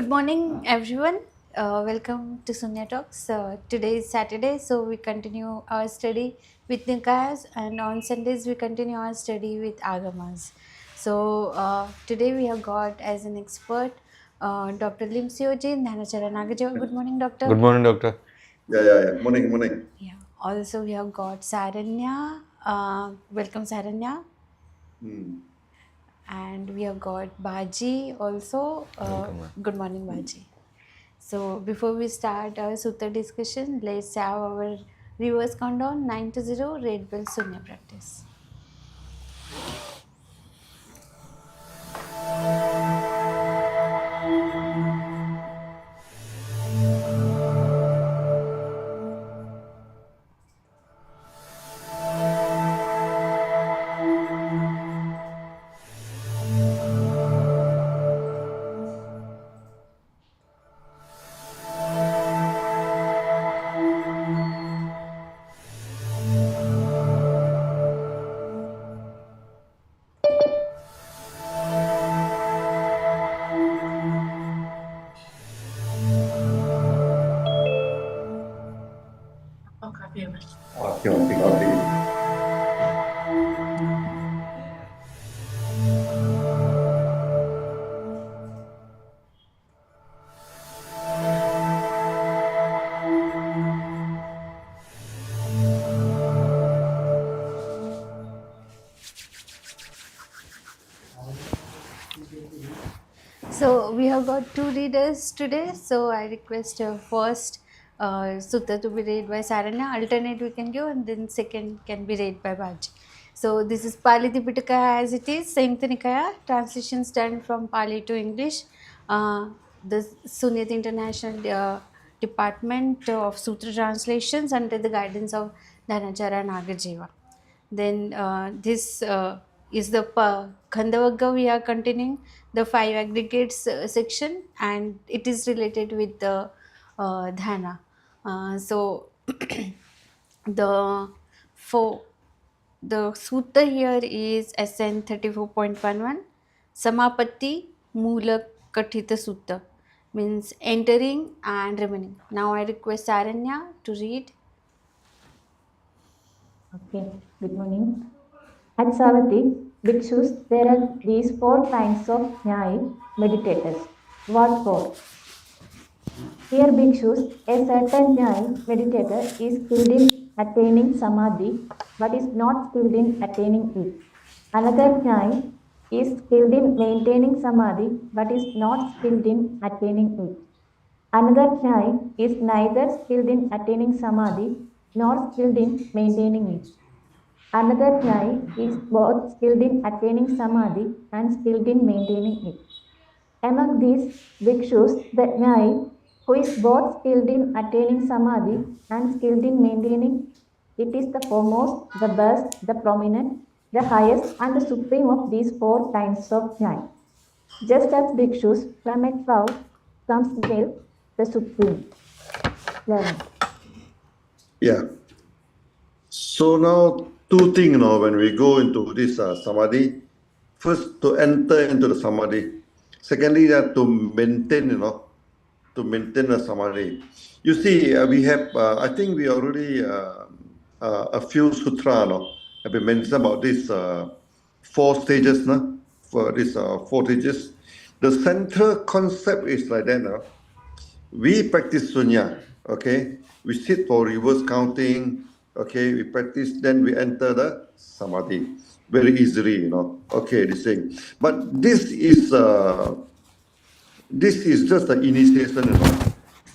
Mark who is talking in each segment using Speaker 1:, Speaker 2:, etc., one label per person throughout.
Speaker 1: Good morning, everyone. Welcome to Sunya Talks. Today is Saturday, so we continue our study with Nikayas, and on Sundays we continue our study with Agamas. So today we have got as an expert Dr. Lim Sioji Dhanachara Nagajiva. Good morning, Doctor.
Speaker 2: Good morning, doctor.
Speaker 3: Yeah. Morning.
Speaker 1: Yeah. Also we have got Saranya. Welcome, Saranya. And we have got Baji also.
Speaker 2: Welcome, ma'am.
Speaker 1: Good morning, Baji. So before we start our Sutta discussion, let's have our reverse countdown 9 to 0, Red Bell Sunya practice.
Speaker 3: Copy.
Speaker 1: So we have got two readers today. So I request first Sutta to be read by Saranya. Alternate we can give, and then second can be read by Baji. So this is Pāli Tipiṭaka as it is, Sanyuta Nikaaya. Translations done from Pali to English. The Sunyata International Department of Sutra Translations under the guidance of Dhanachara Nagajiva. Then this is the Khandavagga we are continuing the 5 aggregates section, and it is related with the dhyana. So the sutta here is SN 34.11 Samapatti Mula Kathita Sutta, means entering and remaining. Now I request Saranya to read.
Speaker 4: Okay, good morning. At Savatthi, bhikshus, there are these 4 kinds of Nyai meditators. What for? Here, bhikshus, a certain Nyai meditator is skilled in attaining samadhi, but is not skilled in attaining it. Another Nyai is skilled in maintaining samadhi, but is not skilled in attaining it. Another Nyai is neither skilled in attaining samadhi nor skilled in maintaining it. Another Nyai is both skilled in attaining samadhi and skilled in maintaining it. Among these bhikshus, the Nyai who is both skilled in attaining samadhi and skilled in maintaining it is the foremost, the best, the prominent, the highest, and the supreme of these 4 kinds of Nyai. Just as bhikshus from a trough comes milk, the supreme. Learn.
Speaker 3: Yeah. So now 2 things, when we go into this samadhi. First, to enter into the samadhi. Secondly, to maintain, to maintain the samadhi. You see, we have, I think we already, a few sutra, have been mentioned about this 4 stages, for this 4 stages. The central concept is like that, we practice sunya, okay? We sit for reverse counting, okay? We practice, then we enter the samadhi very easily, Okay, this thing. But this is just the initiation,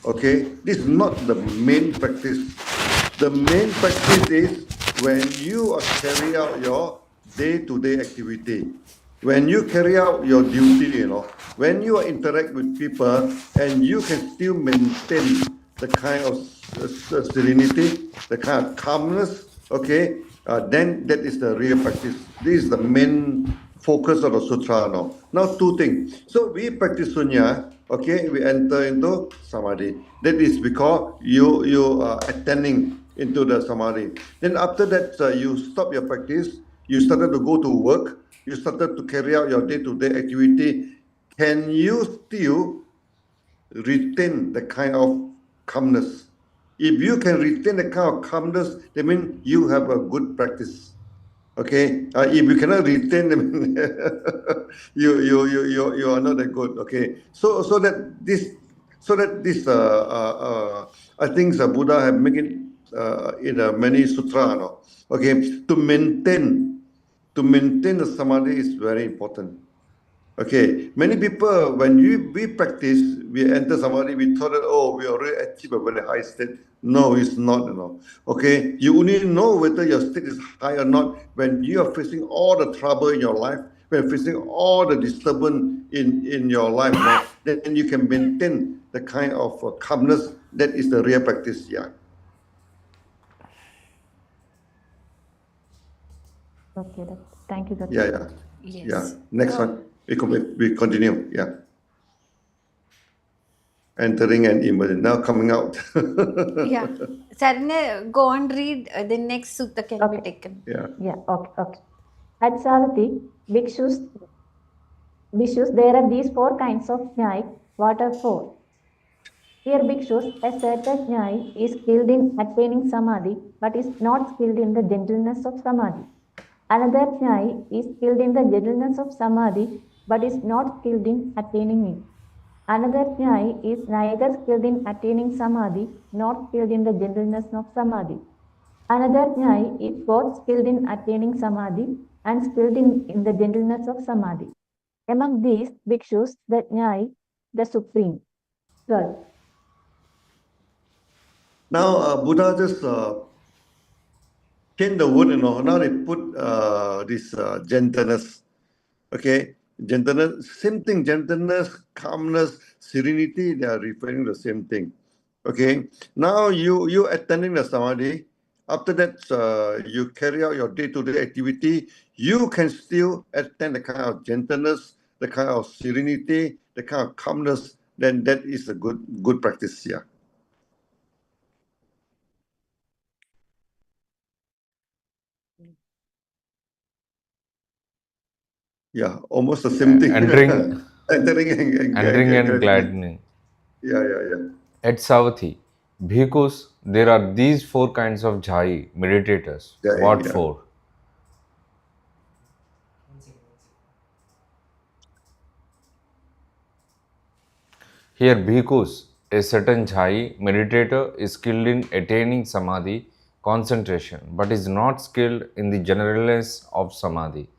Speaker 3: okay? This is not the main practice. The main practice is when you carry out your day-to-day activity. When you carry out your duty, when you interact with people and you can still maintain the kind of serenity, the kind of calmness, okay, then that is the real practice. This is the main focus of the sutra now. Now 2 things. So we practice sunya, okay, we enter into samadhi. That is because you are attending into the samadhi. Then after that, you stop your practice, you started to go to work, you started to carry out your day-to-day activity. Can you still retain the kind of calmness. If you can retain the kind of calmness, that means you have a good practice. Okay, if you cannot retain them, you are not that good. Okay, so that this I think the Buddha have make it in many sutra. No? Okay, to maintain the samadhi is very important. Okay, many people, when we practice, we enter samadhi, we thought that, oh, we already achieved a very high state. No, it's not, Okay, you only know whether your state is high or not when you are facing all the trouble in your life, when you're facing all the disturbance in your life, then you can maintain the kind of calmness. That is the real practice, yeah.
Speaker 4: Okay, thank you, Doctor.
Speaker 3: Yeah.
Speaker 1: Yes.
Speaker 3: Yeah. Next one, we continue, yeah. Entering and emerging, now coming out.
Speaker 1: Yeah. Saranya, go on, read. The next sutta can be taken.
Speaker 3: Yeah.
Speaker 4: Yeah, okay. At Savatthi, bhikshus, there are these 4 kinds of Nyai. What are 4? Here, bhikshus, a certain Nyai is skilled in attaining Samadhi, but is not skilled in the gentleness of Samadhi. Another Nyai is skilled in the gentleness of Samadhi, but is not skilled in attaining it. Another Nyai is neither skilled in attaining Samadhi, nor skilled in the gentleness of Samadhi. Another Nyai is both skilled in attaining Samadhi and skilled in the gentleness of Samadhi. Among these bhikshus, the Nyai, the supreme. 12.
Speaker 3: Now, Buddha just changed the word, Now they put this gentleness. Okay, gentleness, same thing. Gentleness, calmness, serenity. They are referring to the same thing. Okay. Now you attending the samadhi. After that, you carry out your day-to-day activity. You can still attend the kind of gentleness, the kind of serenity, the kind of calmness. Then that is a good practice. Yeah. Yeah, almost the same thing.
Speaker 2: Entering and
Speaker 3: gladdening.
Speaker 2: gladdening.
Speaker 3: Yeah.
Speaker 2: At Savatthi, bhikkhus, there are these 4 kinds of jhai, meditators.
Speaker 3: Yeah,
Speaker 2: What
Speaker 3: yeah.
Speaker 2: for? Here, bhikkhus, a certain jhai, meditator, is skilled in attaining samadhi, concentration, but is not skilled in the generalness of samadhi.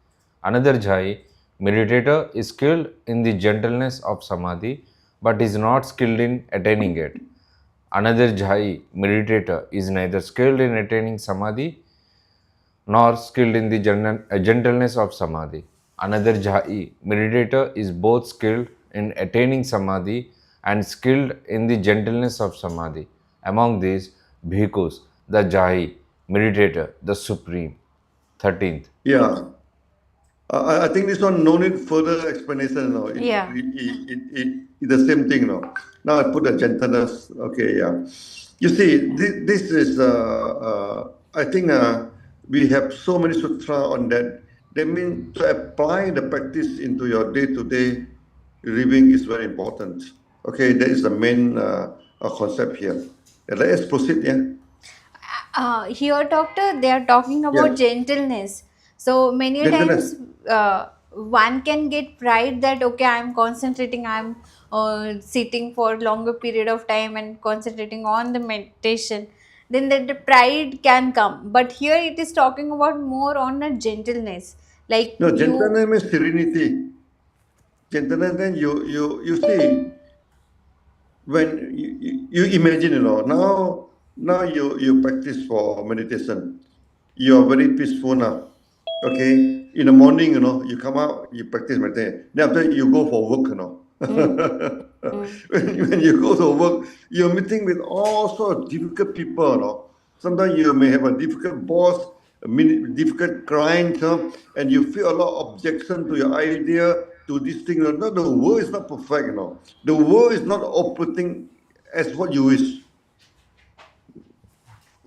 Speaker 2: Another jhai, meditator, is skilled in the gentleness of samadhi, but is not skilled in attaining it. Another jhai, meditator, is neither skilled in attaining samadhi nor skilled in the gentleness of samadhi. Another jhai, meditator, is both skilled in attaining samadhi and skilled in the gentleness of samadhi. Among these, bhikkhus, the jhai, meditator, the supreme. 13th.
Speaker 3: Yeah. I think this one no need further explanation.
Speaker 1: Yeah.
Speaker 3: It's the same thing. Now I put the gentleness. Okay, yeah. You see, this is. I think we have so many sutra on that. That means to apply the practice into your day-to-day living is very important. Okay, that is the main concept here. Let's proceed. Yeah.
Speaker 1: Here, doctor, they are talking about gentleness. So many
Speaker 3: Gentleness.
Speaker 1: times one can get pride that, okay, I'm concentrating, I'm sitting for longer period of time and concentrating on the meditation. Then that the pride can come. But here it is talking about more on a gentleness. Like
Speaker 3: No,
Speaker 1: you.
Speaker 3: gentleness means serenity. Gentleness, then you see, when you imagine, now you practice for meditation. You are very peaceful now. Okay, in the morning, you come out, you practice meditation. Then after you go for work, when you go to work, you're meeting with all sorts of difficult people. Sometimes you may have a difficult boss, difficult client, and you feel a lot of objection to your idea, to this thing. No, the world is not perfect. The world is not operating as what you wish.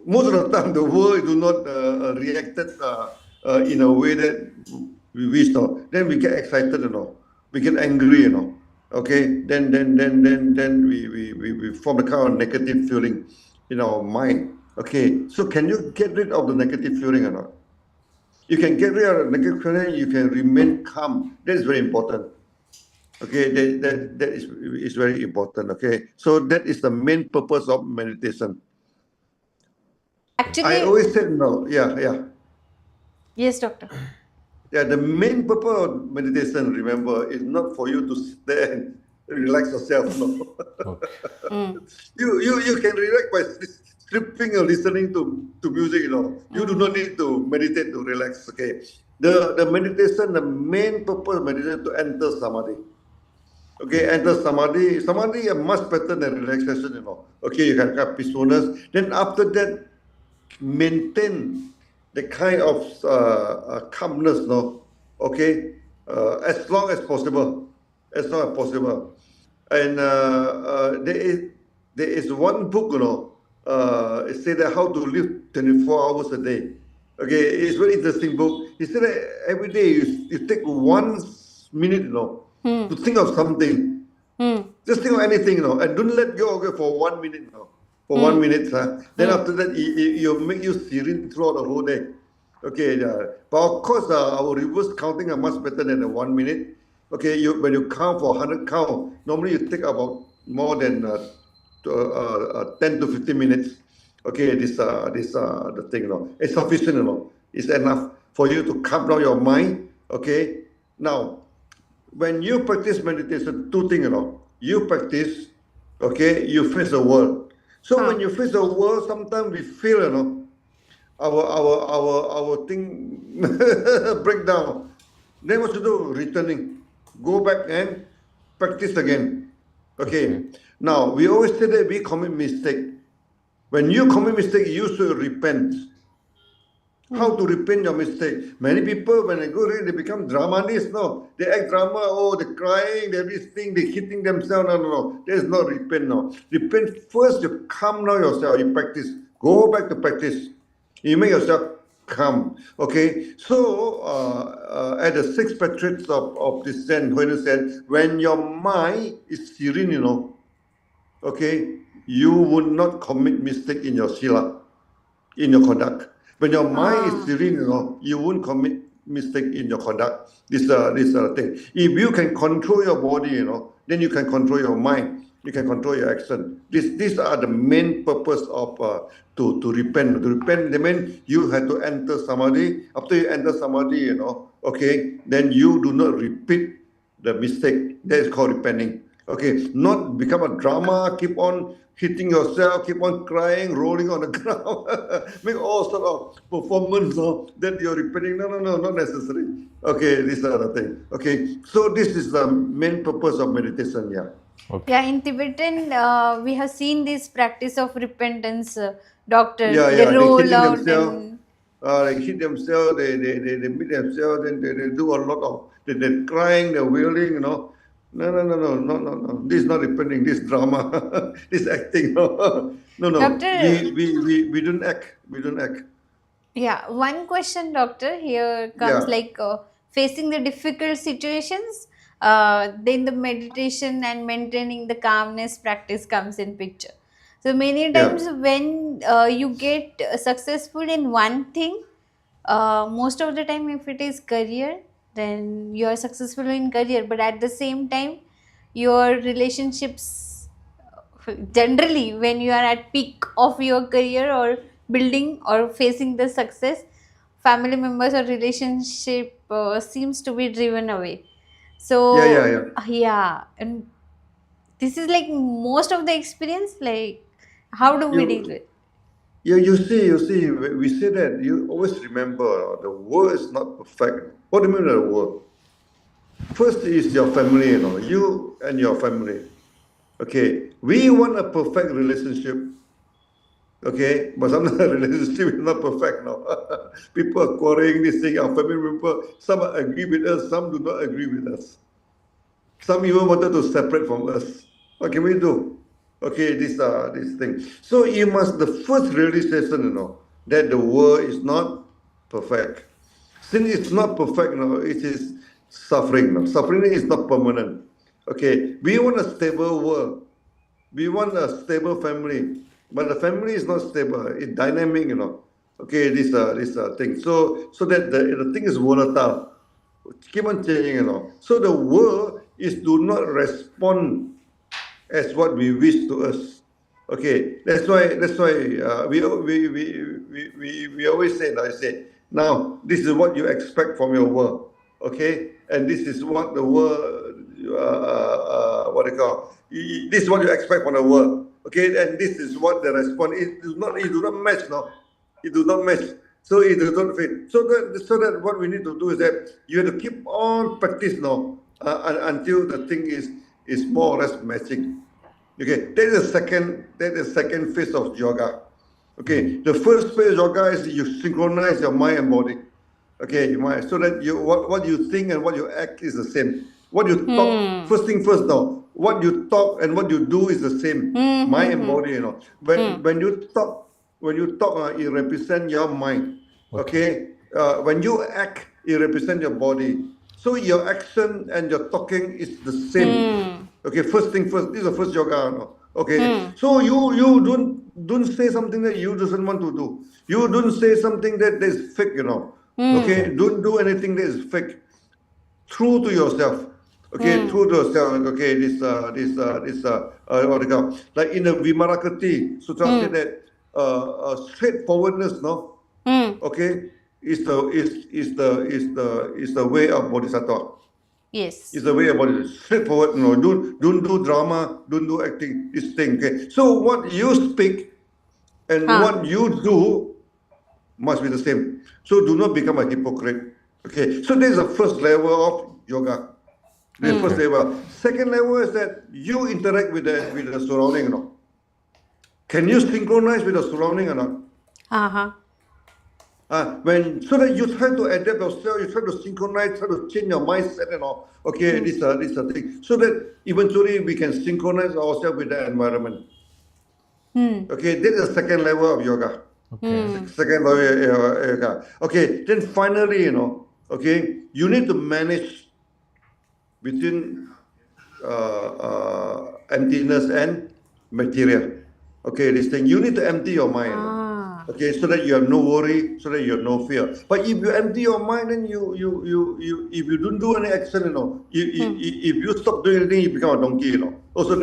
Speaker 3: Most of the time, the world do not reacted in a way that we wish. Then we get excited. We get angry. Okay, then we form a kind of negative feeling in our mind. Okay, so can you get rid of the negative feeling or not? You can get rid of the negative feeling, you can remain calm. That is very important. Okay, that is very important. Okay, so that is the main purpose of meditation. I
Speaker 1: Actually,
Speaker 3: always said no. Yeah.
Speaker 1: yes, doctor.
Speaker 3: Yeah, the main purpose of meditation, remember, is not for you to sit there and relax yourself. No,
Speaker 2: Okay.
Speaker 3: you can relax by stripping or listening to music. You do not need to meditate to relax. Okay, the meditation, the main purpose of meditation to enter samadhi. Okay, enter samadhi. Samadhi is much better than relaxation. Okay, you can have peacefulness. Then after that, maintain the kind of calmness, no? Okay, as long as possible, as long as possible. And there is one book, it said that how to live 24 hours a day. Okay, it's a very interesting book. He said that every day you take 1 minute, to think of something. Just think of anything, and don't let go of it for 1 minute, for 1 minute. Then after that, it'll make you serene throughout the whole day. Okay, but of course, our reverse counting are much better than the 1 minute. Okay, when you count for 100 count, normally you take about more than 10 to 15 minutes. Okay, this the thing, it's sufficient, it's enough for you to calm down your mind. Okay, now when you practice meditation, two things, you practice, okay, you face the world. So when you face the world, sometimes we feel, our thing break down. Then what to do? Returning, go back and practice again. Okay. Now we always say that we commit mistake. When you commit mistake, you should repent. How to repent your mistake? Many people, when they go read, they become dramatists. No, they act drama. Oh, they're crying, they're this thing, they're hitting themselves. No. There's no repent. No, repent first. You calm down yourself. You practice. Go back to practice. You make yourself calm. Okay. So at the sixth patriarch of this Zen, when you said, when your mind is serene, okay, you would not commit mistake in your sila, in your conduct. When your mind is serene, you won't commit mistake in your conduct. This thing. If you can control your body, then you can control your mind. You can control your action. These are the main purpose of to repent. To repent, they mean you have to enter samadhi. After you enter samadhi, okay, then you do not repeat the mistake. That is called repenting. Okay, not become a drama, keep on hitting yourself, keep on crying, rolling on the ground, make all sort of performance that you're repeating. No, not necessary. Okay, these are the thing. Okay, so this is the main purpose of meditation. Yeah.
Speaker 2: Okay.
Speaker 1: Yeah, in Tibetan, we have seen this practice of repentance, doctor.
Speaker 3: Yeah,
Speaker 1: They
Speaker 3: they
Speaker 1: roll
Speaker 3: hitting
Speaker 1: out
Speaker 3: themselves.
Speaker 1: and
Speaker 3: They hit themselves. They beat themselves. Then they do a lot of. They're crying. They're wailing. No. This is not repenting. This is drama. This is acting. No.
Speaker 1: doctor.
Speaker 3: We don't act. We don't act.
Speaker 1: Yeah, one question, doctor. Here comes
Speaker 3: Yeah.
Speaker 1: like facing the difficult situations. Then the meditation and maintaining the calmness practice comes in picture. So many
Speaker 3: Yeah.
Speaker 1: times when you get successful in one thing, most of the time if it is career, then you are successful in career. But at the same time, your relationships generally when you are at peak of your career or building or facing the success, family members or relationship seems to be driven away. So
Speaker 3: Yeah.
Speaker 1: yeah, and this is like most of the experience, like how do we deal
Speaker 3: You
Speaker 1: with?
Speaker 3: you see. We say that you always remember the world is not perfect. What do you mean by the world? First is your family. You and your family. Okay, we want a perfect relationship. Okay, but sometimes relationship is not perfect. No, people are quarreling this thing. Our family member, some agree with us, some do not agree with us. Some even wanted to separate from us. What can we do? Okay, this thing. So you must the first realization, that the world is not perfect. Since it's not perfect, it is suffering. Suffering is not permanent. Okay, we want a stable world. We want a stable family, but the family is not stable. It's dynamic, Okay, this thing. So that the thing is volatile. Keep on changing, So the world is do not respond as what we wish to us. Okay, that's why we always say, I say, now this is what you expect from your world. Okay, and this is what the world, what they call, this is what you expect from the world. Okay, and this is what the response. It do not match, no, it do not match. So it does not fit. So that what we need to do is that you have to keep on practice, no, until the thing is more or less matching. Okay, that is the second phase of yoga. Okay, the first phase of yoga is you synchronize your mind and body. Okay, so that what you think and what you act is the same. What you talk, first thing first now, what you talk and what you do is the same. Mind and body, When you talk, it represents your mind. Okay, when you act, it represents your body. So your action and your talking is the same. Okay, first thing first. This is the first yoga. No? Okay, so you don't say something that you doesn't want to do. You don't say something that is fake. Okay, don't do anything that is fake. True to yourself. Okay, true to yourself. Okay, what do you call? Like in the Vimarakati Sutra said that straightforwardness, no. Okay, is the way of bodhisattva.
Speaker 1: Yes.
Speaker 3: It's the way about it. Straightforward. Don't do drama. Don't do acting. This thing. Okay. So what you speak and what you do must be the same. So do not become a hypocrite. Okay. So there's the first level of yoga. The first level. Second level is that you interact with the surrounding. Can you synchronize with the surrounding or not?
Speaker 1: Uh-huh.
Speaker 3: So that you try to adapt yourself, you try to synchronize, try to change your mindset and all. Okay, this thing. So that eventually we can synchronize ourselves with the environment. Okay, this is the second level of yoga. Okay. Second level of yoga. Okay, then finally, okay, you need to manage between emptiness and material. Okay, this thing, you need to empty your mind. Okay, so that you have no worry, so that you have no fear. But if you empty your mind, then if you don't do any action, if you stop doing anything, you become a donkey, Also,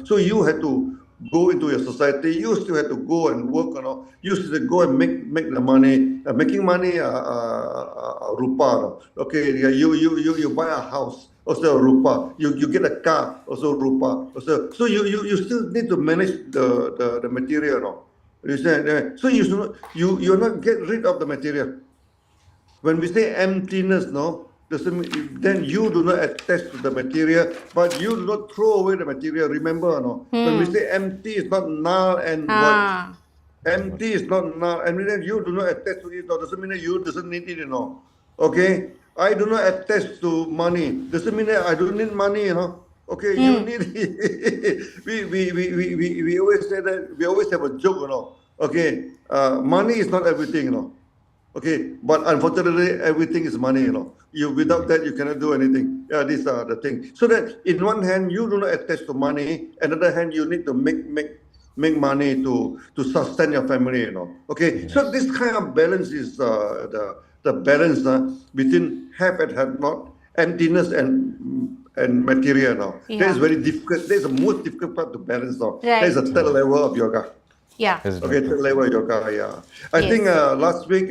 Speaker 3: so you have to go into your society. You still have to go and work, You still have to go and make the money. Making money, rupa, Okay, you buy a house, also rupa. You get a car, also rupa. So you still need to manage the material, So you're not get rid of the material. When we say emptiness, doesn't mean, then you do not attach to the material, but you do not throw away the material. Remember, when we say empty, it's not null and void. Empty is not null, and then you do not attach to it. Doesn't mean that you doesn't need it, Okay, I do not attach to money. Doesn't mean that I don't need money, Okay, you need it. We always say that, we always have a joke, Okay, money is not everything, Okay, but unfortunately, everything is money, Without that, you cannot do anything. Yeah, these are the things. So that in one hand, you do not attach to money. Another hand, you need to make money to sustain your family, Okay, yes. So this kind of balance is the balance between have and have not, emptiness and material now.
Speaker 1: Yeah.
Speaker 3: That is very difficult. That is the most difficult part to balance now.
Speaker 1: Right.
Speaker 3: That is the third level of yoga.
Speaker 1: Yeah.
Speaker 3: Okay, third level of yoga. Yeah. I think last week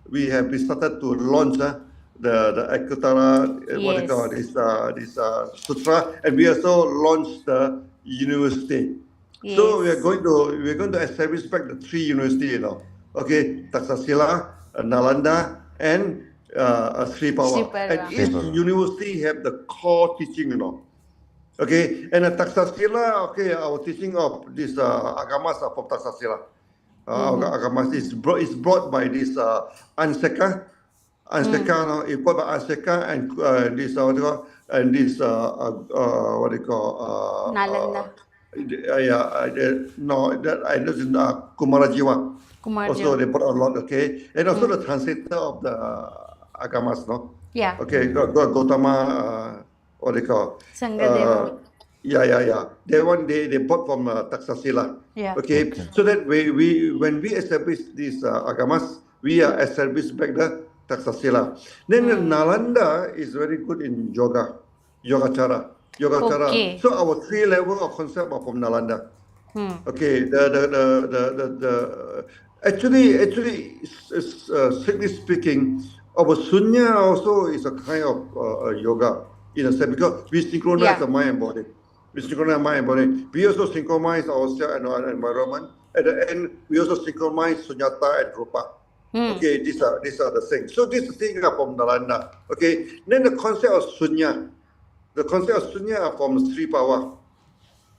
Speaker 3: we started to launch the Ekutara, what they call this sutra, and we also launched the university. Yes. So we're going to establish back the 3 universities, Okay, Taksasila, Nalanda, and Sri Pawa. And each university have the core teaching, Okay, and Taksasila, okay, our teaching of this agamas from Taksasila. Agamas is brought by this Anseka. Anseka, it's brought by Anseka and this what do you call, and this what do you call
Speaker 1: Nalanda.
Speaker 3: No, that I know in Kumarajiwa. Also, they brought a lot, okay, and also the translator of the agamas,
Speaker 1: Yeah.
Speaker 3: Okay, Gautama. what they call,
Speaker 1: Sangadeva.
Speaker 3: yeah. That one they bought from Taxasila.
Speaker 1: Yeah.
Speaker 3: Okay, so that we when we established these agamas, we are established back the Taxasila. Then Nalanda is very good in yogacara.
Speaker 1: Okay.
Speaker 3: So our 3 level of concept are from Nalanda. Okay, the actually, strictly speaking, our sunya also is a kind of yoga in a sense because we synchronize the mind and body. We synchronize mind and body. We also synchronize ourselves and our environment. At the end, we also synchronize sunyata and rupa. Okay, these are the things. So these things are from Nalanda. Okay, then the concept of sunya are from Sri Power.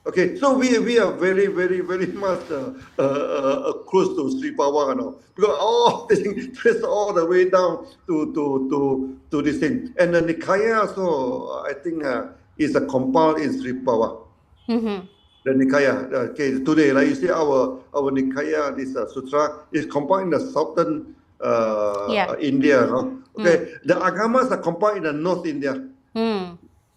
Speaker 3: Okay, so we are very much close to Sri Power, because all things trace all the way down to this thing. And the Nikaaya also, I think, is a compound in Sri Power. The Nikaaya, okay, today, like you see, our Nikaaya, this sutra, is compound in the southern India, no? Okay, the agamas are compound in the North India.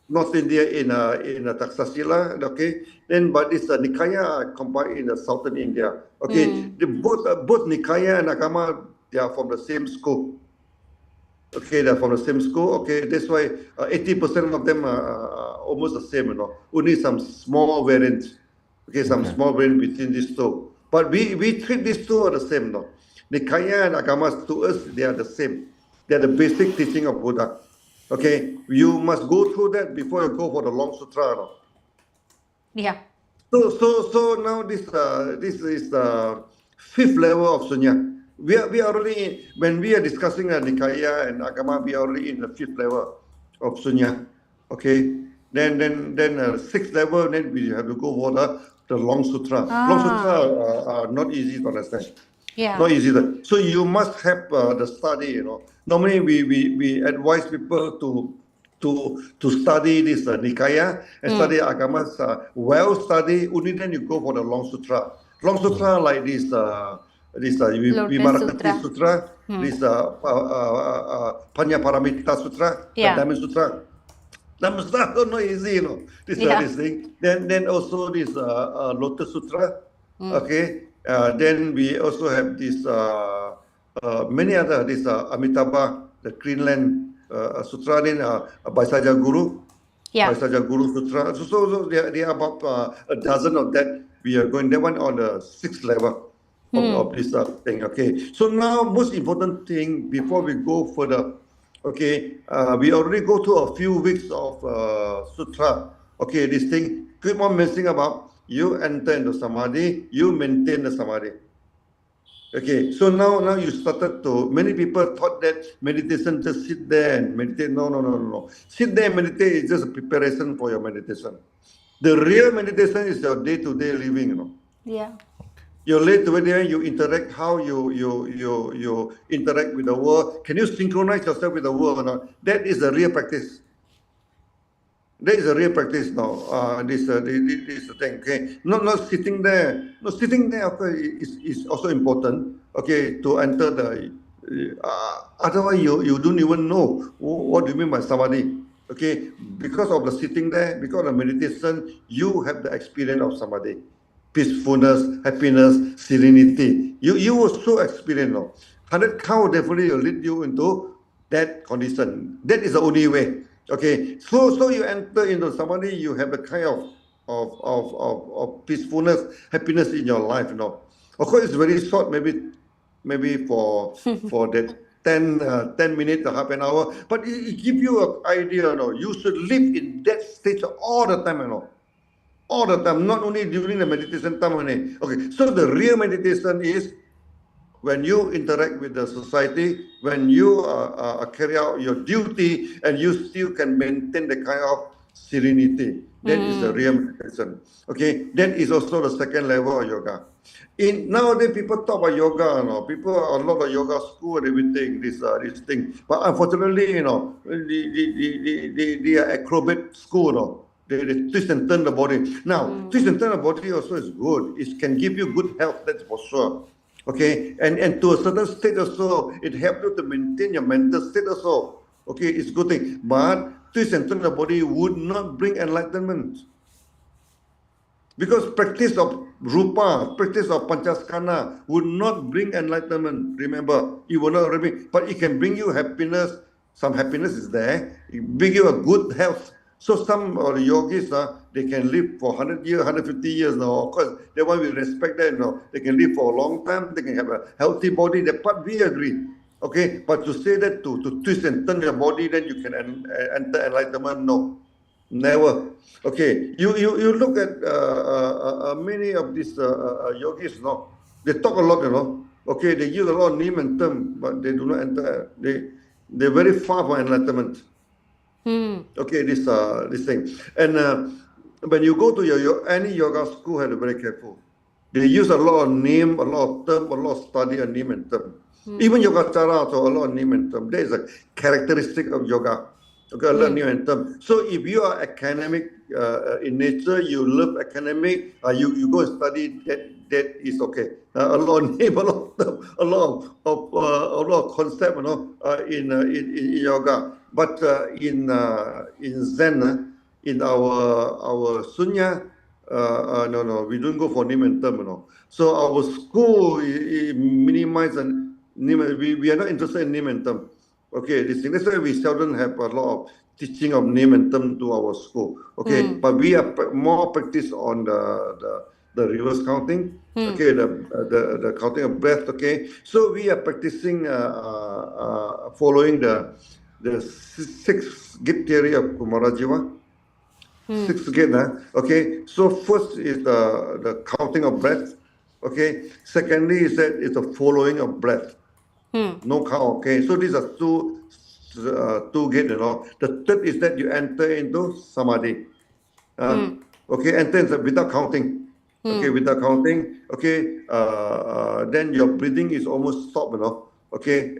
Speaker 3: North India in Taxasila, okay. Then, but this Nikaaya are combined in the southern India, okay. Both Nikaaya and Agama, they are from the same school. Okay, they're from the same school. Okay, that's why 80% of them are almost the same, Only some small variants. Okay, some small variant between these two. But we treat these two are the same, Nikaya and Agamas, to us, they are the same. They are the basic teaching of Buddha. Okay, you must go through that before you go for the long sutra.
Speaker 1: Yeah.
Speaker 3: So now this is the 5th level of sunya. We are already when we are discussing Nikaya and Agama, we are already in the 5th level of sunya. Okay, then 6th level, then we have to go for the long sutra. Long sutra are not easy to understand.
Speaker 1: Yeah.
Speaker 3: Not easy. So you must have the study. Normally we advise people to study this Nikaya and study Agamas. Well study. Only then you go for the long sutra. Long sutra like this Vimarakati Sutra, this Panyaparamita Sutra, the Diamond Sutra. Diamond Sutra not easy, this thing. Then also this Lotus Sutra. Okay. Then we also have this many other Amitabha, the Greenland Sutra, then Baisaja Guru. Baisaja Guru Sutra. So there are about a dozen of that. We are going that one on the 6th level of this thing. Okay. So now most important thing before we go further. Okay, we already go through a few weeks of sutra. Okay, this thing keep on mentioning about you enter into samadhi, you maintain the samadhi. Okay, so now you started to, many people thought that meditation just sit there and meditate. No. Sit there and meditate is just a preparation for your meditation. The real meditation is your day-to-day living,
Speaker 1: Yeah.
Speaker 3: You're late to there, you interact, how you interact with the world. Can you synchronize yourself with the world or not? That is the real practice. That is a real practice now. This thing, okay. Not sitting there. No, sitting there is also important. Okay, to enter the. Otherwise, you don't even know what do you mean by samadhi. Okay, because of the sitting there, because of the meditation, you have the experience of samadhi, peacefulness, happiness, serenity. You will so experience. 100 count definitely will lead you into that condition. That is the only way. Okay, so you enter into samadhi, you have a kind of peacefulness, happiness in your life. Of course, it's very short, maybe for that 10 minutes or half an hour, but it gives you an idea. You should live in that state all the time. All the time, not only during the meditation time only. Okay, so the real meditation is when you interact with the society, when you carry out your duty, and you still can maintain the kind of serenity. That is the real meditation. Okay, that is also the 2nd level of yoga. Nowadays, people talk about yoga. People a lot of yoga school and everything. This thing, but unfortunately, they are acrobat school. They twist and turn the body. Now, twist and turn the body also is good. It can give you good health, that's for sure. Okay, and to a certain state also, it helps you to maintain your mental state also. Okay, it's good thing. But twist and turn the body would not bring enlightenment. Because practice of rupa, practice of panchaskana would not bring enlightenment. Remember, it will not bring, but it can bring you happiness. Some happiness is there. It bring you a good health. So some of the yogis, they can live for 100 years, 150 years now. Of course, they want we respect that. They can live for a long time. They can have a healthy body. That part we agree. Okay, but to say that to twist and turn your body, then you can enter enlightenment, no. Never. Okay, you look at many of these yogis, no, they talk a lot, Okay, they use a lot of name and term, but they do not enter. They're very far from enlightenment. Okay, this thing, and when you go to any yoga school, have to be very careful. They use a lot of name, a lot of term, a lot of study and name and term. Even yogacara, so a lot of name and term. That is a characteristic of yoga. Okay, a lot of name and term. So if you are academic in nature, you love academic, you go and study, that is okay. A lot of name, a lot of term, a lot of concept, in yoga. But in Zen, in our sunya, no, we don't go for name and term, So our school minimize and we are not interested in name and term. Okay, this thing. That's why we seldom have a lot of teaching of name and term to our school. Okay, but we are more practice on the reverse counting. Okay, the counting of breath. Okay, so we are practicing following the six gate theory of Kumarajiva. Six gate, okay. So first is the counting of breath. Okay. Secondly is that it's the following of breath. No count. Okay. So these are two gate. The third is that you enter into samadhi. Okay. Enter without counting. Okay. Without counting. Okay. Then your breathing is almost stopped. Okay,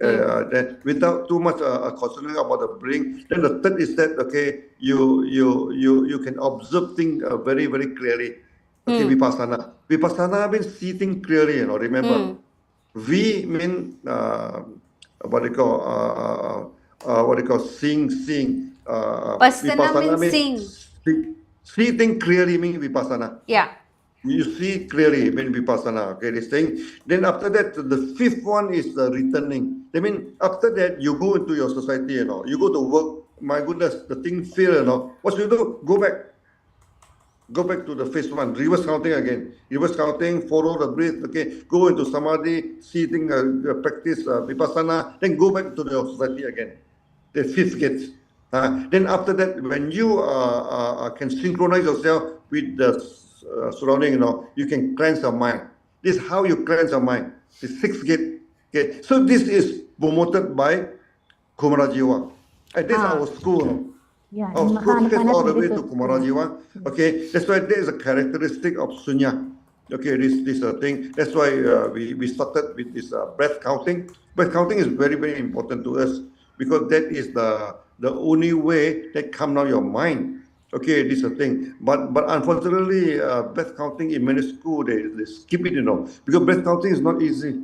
Speaker 3: then without too much considering about the breathing. Then the third is that you can observe things very very clearly. Okay, vipassana. Vipassana means see things clearly. Remember, V mean what they call seeing.
Speaker 1: Vipassana means seeing.
Speaker 3: See things clearly means vipassana.
Speaker 1: Yeah.
Speaker 3: You see clearly when vipassana, okay, this thing. Then after that, the fifth one is the returning. I mean, after that, you go into your society, you go to work. My goodness, the thing fail, What you do? Go back. Go back to the first one. Reverse counting again. Reverse counting, follow the breath, okay. Go into samadhi, sitting, practice vipassana, then go back to the society again. The fifth gate. Then after that, when you can synchronize yourself with the surrounding, you can cleanse your mind. This is how you cleanse your mind. The sixth gate. Okay. So this is promoted by Kumarajiva. And this is our school.
Speaker 4: Yeah,
Speaker 3: Our
Speaker 4: in
Speaker 3: school takes all the way to
Speaker 4: Meditation.
Speaker 3: Kumarajiva. Okay. That's why there is a characteristic of sunya. Okay, this thing. That's why we started with this breath counting. Breath counting is very, very important to us because that is the only way that comes out your mind. Okay, this is a thing. But unfortunately, breath counting in many schools, they skip it, because breath counting is not easy.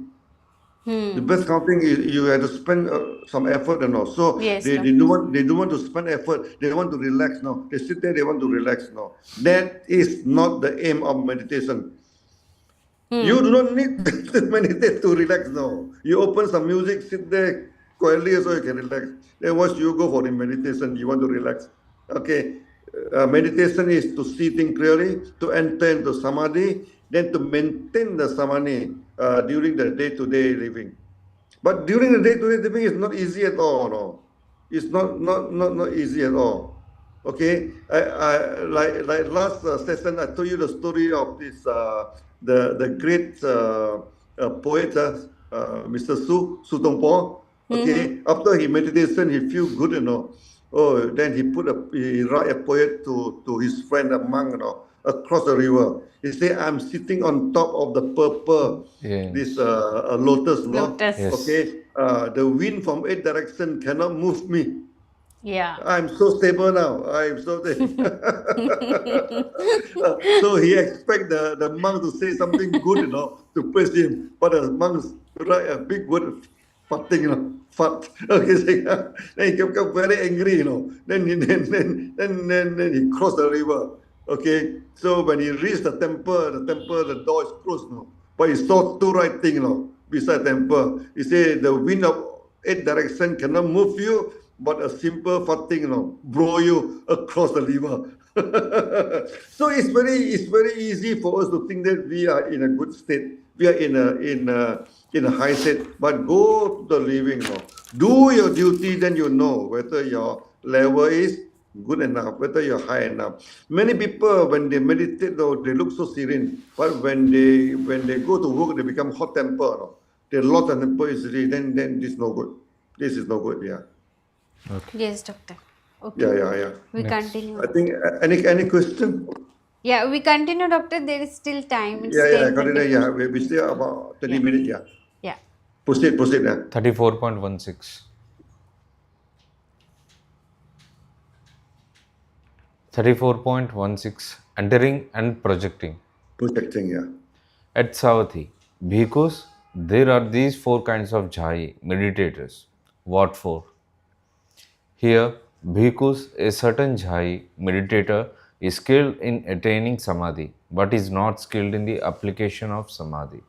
Speaker 3: The breath counting is you have to spend some effort, So
Speaker 1: Yes,
Speaker 3: they don't want to spend effort. They want to relax now. They sit there, they want to relax now. That is not the aim of meditation. You do not need to meditate to relax now. You open some music, sit there quietly so you can relax. Then once you go for the meditation, you want to relax. Okay. Meditation is to see things clearly, to enter into samadhi, then to maintain the samadhi during the day-to-day living. But during the day-to-day living, it's not easy at all. No, it's not easy at all. Okay, like last session, I told you the story of this the great poet, Mr. Su Tongpo. Okay, after he meditation, he feel good, Oh, then he write a poem to his friend, a monk, across the river. He say, "I'm sitting on top of the purple, this lotus,
Speaker 1: Lotus.
Speaker 2: Yes.
Speaker 3: Okay, the wind from 8 direction cannot move me.
Speaker 1: Yeah.
Speaker 3: I'm so stable now. I'm so stable." So he expect the monk to say something good, to praise him. But the monk write a big word farting, fart. Okay, then he become very angry, Then he crossed the river. Okay, so when he reached the temple, the door is closed, But he saw two writing, beside the temple. He said, the wind of 8 direction cannot move you, but a simple farting, blow you across the river. So it's very easy for us to think that we are in a good state. We are in a high state. But go to the living, do your duty, then you know whether your level is good enough, whether you're high enough. Many people, when they meditate, though, they look so serene. But when they go to work, they become hot temper. They lost their temper easily. Then this is no good. This is no good. Yeah.
Speaker 1: Yes, doctor. Okay.
Speaker 3: Yeah.
Speaker 1: We
Speaker 2: Next.
Speaker 1: continue.
Speaker 3: I think any question?
Speaker 1: Yeah, we continue, doctor. There is still time. It's
Speaker 3: Yeah.
Speaker 1: 10:30.
Speaker 3: Continue. Yeah. We still about 20
Speaker 1: Yeah.
Speaker 3: minutes. Yeah.
Speaker 1: Yeah.
Speaker 3: Proceed. Yeah.
Speaker 2: 34.16. 34.16 Entering and projecting.
Speaker 3: Protecting. Yeah.
Speaker 2: At Savatthi, bhikkhus, there are these four kinds of jhai, meditators. What for? Here, bhikkhus, a certain jhai, meditator, is skilled in attaining samadhi, but is not skilled in the application of samadhi.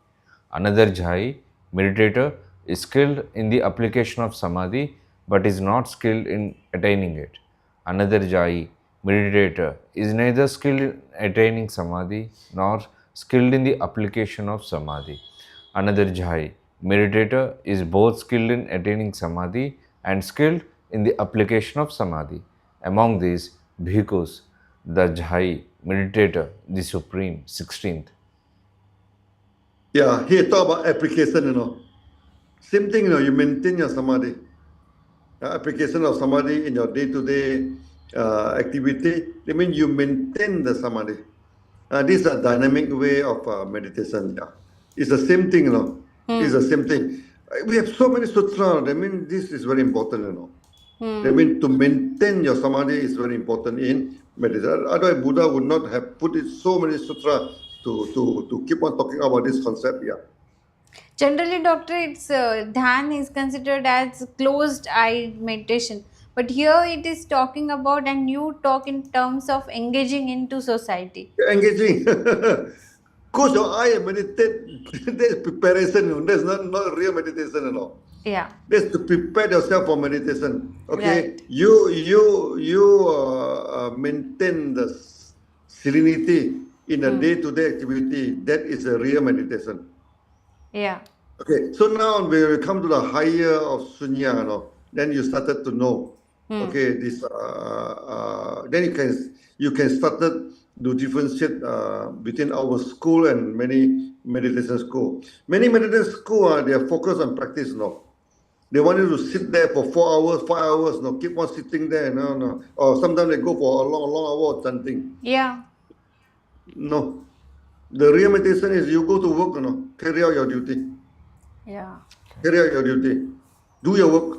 Speaker 2: Another jhai, meditator, is skilled in the application of samadhi, but is not skilled in attaining it. Another jhai, meditator, is neither skilled in attaining samadhi nor skilled in the application of samadhi. Another jhai, meditator, is both skilled in attaining samadhi and skilled in the application of samadhi. Among these, bhikkhus, the jhai, meditator, the supreme, 16th.
Speaker 3: Yeah. Here talk about application. Same thing. You maintain your samadhi. Application of samadhi in your day-to-day activity. I mean, you maintain the samadhi. This is a dynamic way of meditation. Yeah. It's the same thing, It's the same thing. We have so many sutras. I mean, this is very important, I mean, to maintain your samadhi is very important in meditation. Otherwise, Buddha would not have put it so many sutras to keep on talking about this concept. Yeah.
Speaker 1: Generally, doctor, it's dhyan is considered as closed-eyed meditation, but here it is talking about, and you talk in terms of engaging into society.
Speaker 3: Engaging. Close your eye and meditate. That's preparation. That's not real meditation.
Speaker 1: Yeah.
Speaker 3: That's to prepare yourself for meditation. Okay,
Speaker 1: Right.
Speaker 3: you maintain the serenity in a day-to-day activity. That is a real meditation.
Speaker 1: Yeah.
Speaker 3: Okay, so now when we come to the higher of sunya, then you started to know. Okay, this then you can started to differentiate between our school and many meditation school. Many meditation school they are focused on practice, They want you to sit there for 4 hours, 5 hours, keep on sitting there, no. Or sometimes they go for a long hour or something.
Speaker 1: Yeah.
Speaker 3: No. The real meditation is you go to work, carry out your duty.
Speaker 1: Yeah.
Speaker 3: Carry out your duty. Do your work.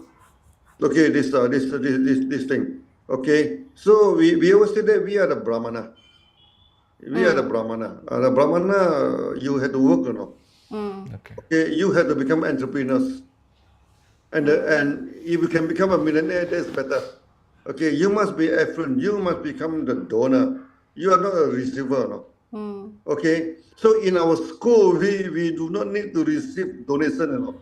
Speaker 3: Okay, this thing. Okay. So we always say that we are the Brahmana. We are the Brahmana. The Brahmana, you have to work,
Speaker 2: Okay.
Speaker 3: Okay, you have to become entrepreneurs. And if you can become a millionaire, that's better. Okay, you must be affluent. You must become the donor. You are not a receiver, Okay, so in our school, we do not need to receive donation,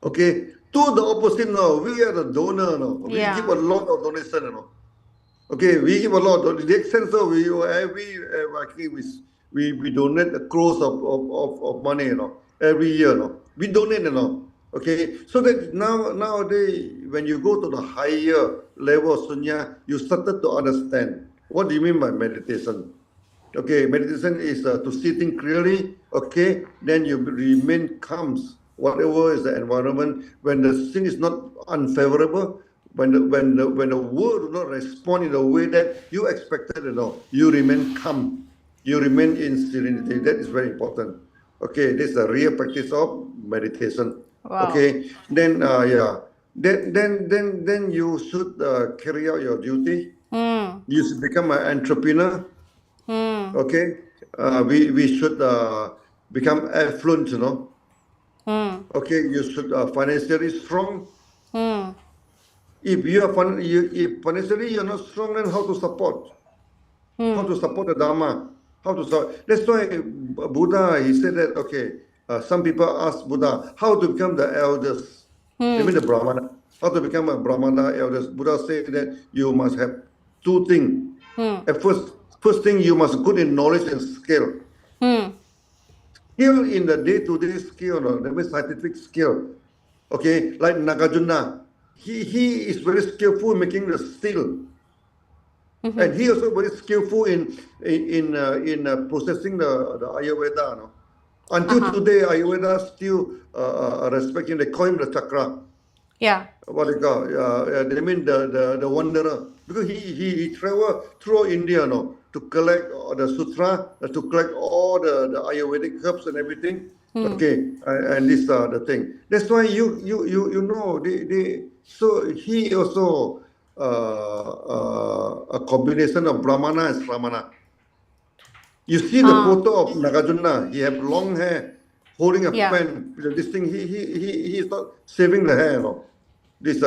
Speaker 3: Okay, to the opposite, we are the donor, We
Speaker 1: Yeah.
Speaker 3: give a lot of donation, Okay, we give a lot. The extent so we donate a crores of money, every year, We donate, Okay, so that nowadays when you go to the higher level of sunya, you started to understand what do you mean by meditation. Okay, meditation is to see things clearly. Okay, then you remain calm, whatever is the environment. When the thing is not unfavorable, when the world do not respond in the way that you expected, you remain calm. You remain in serenity. That is very important. Okay, this is a real practice of meditation.
Speaker 1: Wow.
Speaker 3: Okay, then then you should carry out your duty. You should become an entrepreneur. Okay, we should become affluent, Okay, you should financially strong.
Speaker 1: Hmm.
Speaker 3: If if financially you're not strong, then how to support? How to support the Dharma? How to support? That's why Buddha, he said that, okay, some people ask Buddha, how to become the elders? They mean the Brahmana. How to become a Brahmana elders? Buddha said that you must have two things. At first thing, you must good in knowledge and skill. Skill in the day-to-day skill, no? That means scientific skill. Okay, like Nagarjuna. He is very skillful in making the steel. And he also very skillful in processing the Ayurveda. No? Until today, Ayurveda still respecting. They call him the chakra.
Speaker 1: Yeah.
Speaker 3: What they call? They mean the wanderer, because he traveled through India, no, to collect the sutra, to collect all the Ayurvedic herbs and everything. Okay, and this the thing. That's why you know so he also a combination of Brahmana and Sramana. You see the
Speaker 1: Ah.
Speaker 3: photo of Nagarjuna. He have long hair, holding a
Speaker 1: Yeah.
Speaker 3: pen. This thing, he is not saving the hair, no. This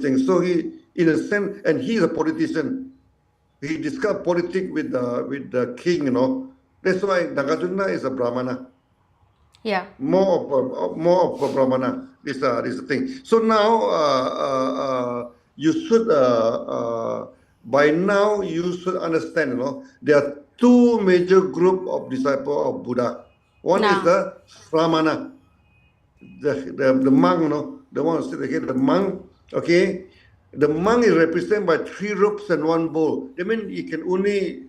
Speaker 3: thing. So he, in a sense, and he is a politician. He discussed politics with the king, you know. That's why Nagarjuna is a Brahmana.
Speaker 1: Yeah.
Speaker 3: More of a Brahmana. This thing. So now you should by now you should understand. You know, there are two major group of disciple of Buddha. One is
Speaker 1: Nah.
Speaker 3: the Sramana, the monk. You know, the one who sit here, the monk. Okay, the monk is represented by three ropes and one bowl. That means you can only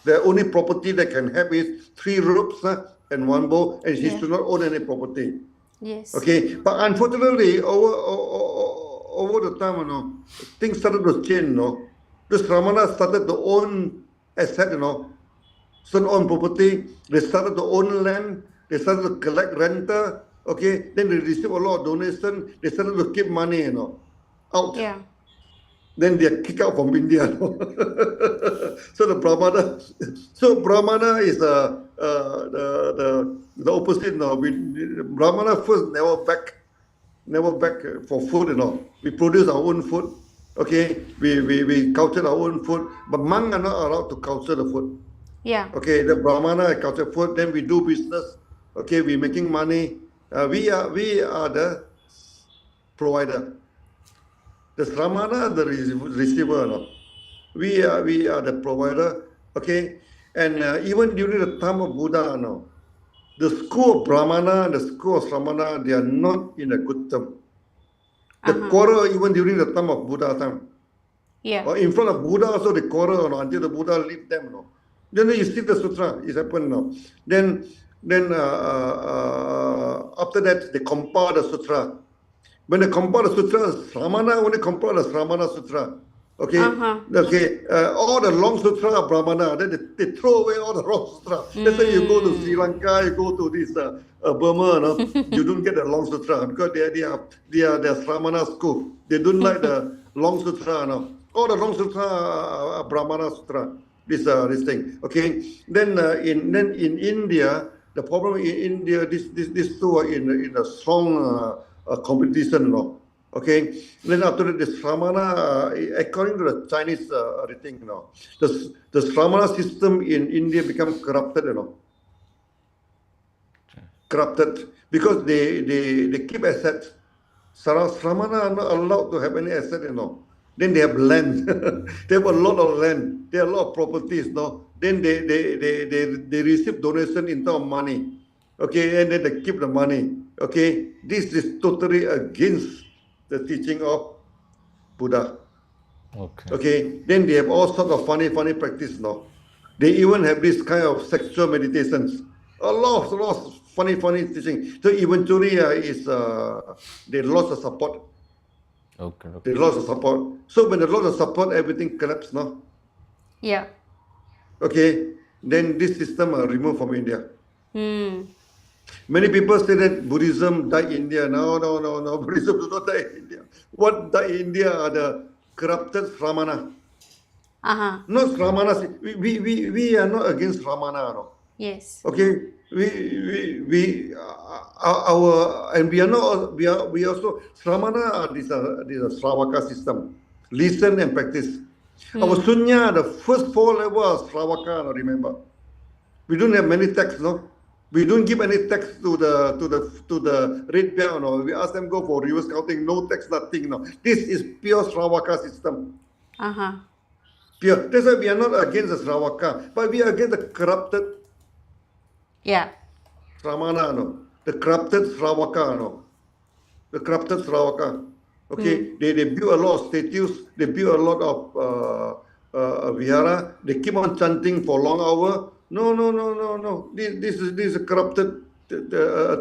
Speaker 3: the only property that can have is three ropes and one bowl, and he
Speaker 1: Yeah.
Speaker 3: should not own any property.
Speaker 1: Yes.
Speaker 3: Okay, but unfortunately, over the time, you know, things started to change. You know, the Sramana started to own asset. You know, started own property. They started to own land. They started to collect renter. Okay, then they received a lot of donation. They started to keep money. You know, out.
Speaker 1: Yeah.
Speaker 3: Then they are kicked out from India. No? So the Brahmana, so Brahmana is the opposite. No, Brahmana first never back for food. You know, we produce our own food. Okay, we culture our own food, but monks are not allowed to culture the food.
Speaker 1: Yeah.
Speaker 3: Okay, the Brahmana culture food. Then we do business. Okay, we making money. We are the provider. The Sramana, the receiver. No? We are the provider. Okay, and even during the time of Buddha, no, the school of Brahmana and the school of Sramana, they are not in a good term. The quarrel even during the time of Buddha time.
Speaker 1: Yeah.
Speaker 3: Or in front of Buddha also they quarrel, no, until the Buddha leave them. No. Then you see the sutra, it happened. No. Then after that they compile the sutra. When they compile the sutra, Sramana only compile the Sramana sutra. Okay, okay. All the long sutra are Brahmana. Then they throw away all the long sutra. That's why you go to Sri Lanka, you go to this Burma, no, you don't get the long sutra because they are Sramana school. They don't like the long sutra. No, all the long sutra are Brahmana sutra. This thing. Okay. Then in India, the problem in India, these two are in a strong competition. No. Okay, then after that, the Sramana, according to the Chinese thing, the Sramana system in India become corrupted, corrupted because they keep assets. Sramana are not allowed to have any asset, Then they have land. They have a lot of land. They have a lot of properties, Then they receive donation in terms of money. Okay, and then they keep the money. Okay, this is totally against the teaching of Buddha.
Speaker 2: Okay.
Speaker 3: Okay, then they have all sorts of funny practice, They even have this kind of sexual meditations. A lot of funny teaching. So eventually, they lost the support.
Speaker 2: Okay.
Speaker 3: They lost the support. So when they lost the support, everything collapsed,
Speaker 1: Yeah.
Speaker 3: Okay, then this system are removed from India.
Speaker 1: Hmm.
Speaker 3: Many people say that Buddhism died in India. No. Buddhism does not die in India. What died in India are the corrupted Sramana. Not Ramana. We are not against Ramana. No.
Speaker 1: Yes.
Speaker 3: Okay, our and we are not we also Sramana this is a Sravaka system. Listen and practice. Our Sunya, the first four levels of Sravaka, remember. We don't have many texts, no. We don't give any text to the red belt, no. We ask them go for reverse counting, no text, nothing, no. This is pure Sravaka system.
Speaker 1: Uh-huh.
Speaker 3: Pure. That's why we are not against the Sravaka, but we are against the corrupted
Speaker 1: Yeah.
Speaker 3: Sramana, no. The corrupted Sravaka, no. The corrupted Sravaka. Okay, they build a lot of statues, they build a lot of vihara, they keep on chanting for long hour. No, no, no, no, no. This is a corrupted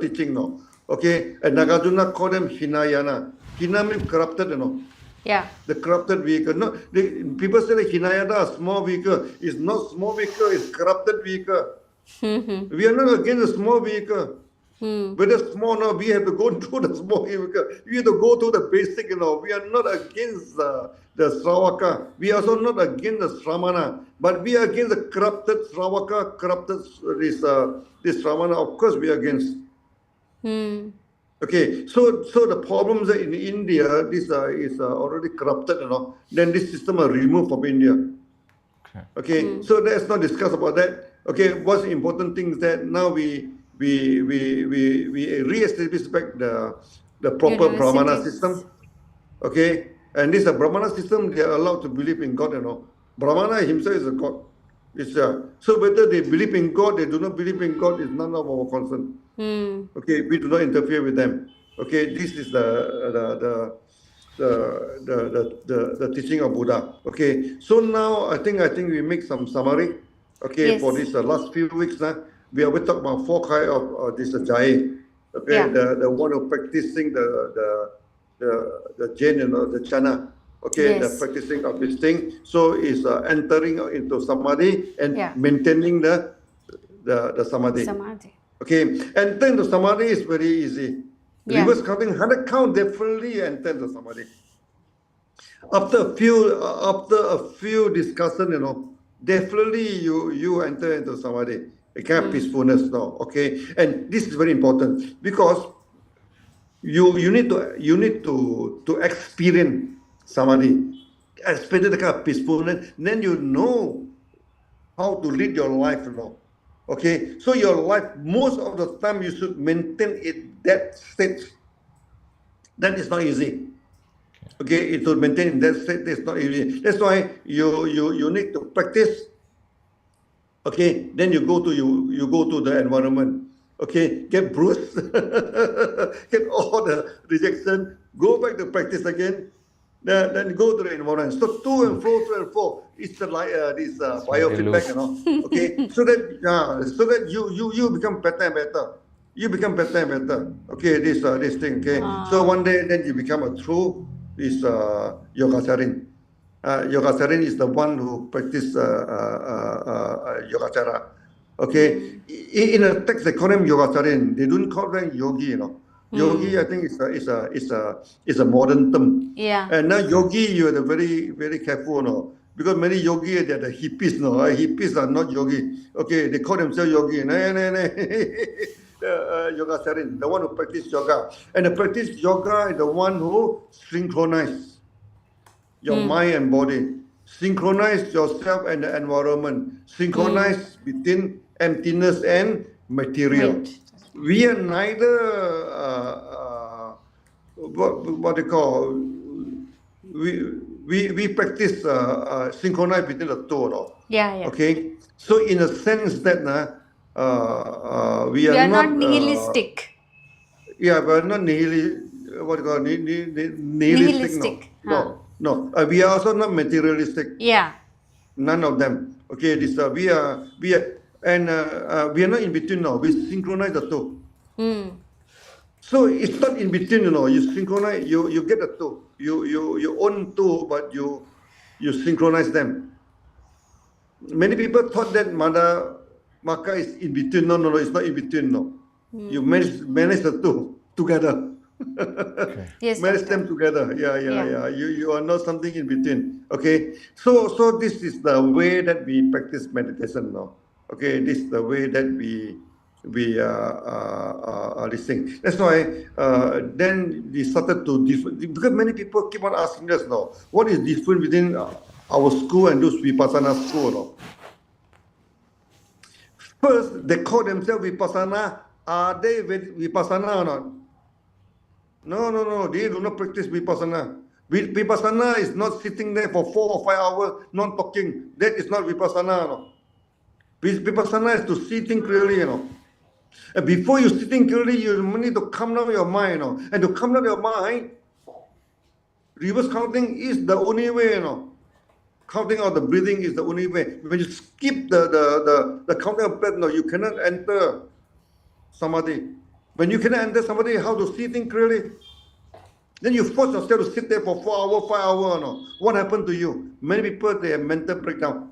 Speaker 3: teaching, no. Okay, and Nagarjuna call them Hinayana. Hina means corrupted, you know.
Speaker 1: Yeah.
Speaker 3: The corrupted vehicle. No, people say that Hinayana, a small vehicle, is not small vehicle, it's corrupted vehicle. We are not against a small vehicle. Whether small or not, we have to go through the small vehicle. We have to go through the basic, you know. We are not against the Sravaka. We are also not against the Sramana. But we are against the corrupted Sravaka, corrupted this Sramana. Of course, we are against. Okay, so the problems in India, this is already corrupted, you know. Then this system are removed from India. Okay, so let's not discuss about that. Okay, what's the important thing is that now we re-establish back the proper Brahmana
Speaker 1: Universities.
Speaker 3: system. Okay, and this Brahmana system, they are allowed to believe in God, you know. Brahmana himself is a God. So whether they believe in God, they do not believe in God is none of our concern. Okay, we do not interfere with them. Okay, this is the teaching of Buddha. Okay, so now I think we make some summary. Okay, for
Speaker 1: Yes.
Speaker 3: this last few weeks now, we talk about four kind of this Jai. Okay,
Speaker 1: Yeah.
Speaker 3: the one who practicing the Jain, you know, the Chana. Okay, the
Speaker 1: Yes.
Speaker 3: practicing of this thing. So is entering into samadhi and
Speaker 1: Yeah.
Speaker 3: maintaining the samadhi.
Speaker 1: Samadhi.
Speaker 3: Okay, enter into samadhi is very easy.
Speaker 1: Yeah.
Speaker 3: Reverse counting, 100 count, definitely enter into samadhi. After a few discussion, you know, definitely you enter into samadhi, a kind of peacefulness now. Okay, and this is very important because you need to experience samadhi, experience the kind of peacefulness. Then you know how to lead your life, you know. Okay, so your life, most of the time, you should maintain it that state. That is not easy. Okay, it to maintain in that state is not easy. That's why you need to practice. Okay, then you go to the environment. Okay, get bruised, get all the rejection. Go back to practice again. Then go to the environment. So to and fro. It's like this biofeedback, you know. Okay, so that you become better and better. You become better and better. Okay, this thing. Okay, so one day then you become a true yogacarin. Yogacarin is the one who practice yogacara. Okay, in a text they call him yogacarin. They don't call them yogi, you know. Yogi, I think, is a modern term.
Speaker 1: Yeah.
Speaker 3: And now yogi, you are very very careful, no, because many yogi they are the hippies, no. Hippies are not yogi. Okay, they call themselves yogi. No. Yogacarin, the one who practice yoga, and the practice yoga is the one who synchronize your mind and body, synchronize yourself and the environment, synchronize between emptiness and material.
Speaker 1: Right.
Speaker 3: We are neither what they call we practice synchronize between the two, no?
Speaker 1: Yeah.
Speaker 3: Okay, so in a sense that we
Speaker 1: We
Speaker 3: are
Speaker 1: are not
Speaker 3: not
Speaker 1: nihilistic.
Speaker 3: yeah, we're not what you call nihilistic.
Speaker 1: Nihilistic,
Speaker 3: No. We are also not materialistic.
Speaker 1: Yeah.
Speaker 3: None of them. Okay, this we are and we are not in between now. We synchronize the two. So it's not in between, you know. You synchronize, you get the two. You own two, but you synchronize them. Many people thought that Maka is in between. No, it's not in between. No, you manage the two together.
Speaker 1: Yes.
Speaker 3: Manage
Speaker 1: Doctor.
Speaker 3: them together. Yeah. You are not something in between. Okay. So this is the way that we practice meditation now. Okay, this is the way that we are listening. That's why then we started to because many people keep on asking us now, what is different between our school and those Vipassana school? No? First, they call themselves Vipassana. Are they Vipassana or not? No, no, no. They do not practice Vipassana. Vipassana is not sitting there for 4 or 5 hours, not talking. That is not Vipassana. No. Vipassana is to see things clearly, you know. And before you sitting clearly, you need to calm down your mind, you know. And to calm down your mind, reverse counting is the only way, you know. Counting out the breathing is the only way. When you skip the counting of breath, no, you cannot enter samadhi. When you cannot enter samadhi, how to see things clearly? Then you force yourself to sit there for 4 hours, 5 hours. No. What happened to you? Many people, they have mental breakdown.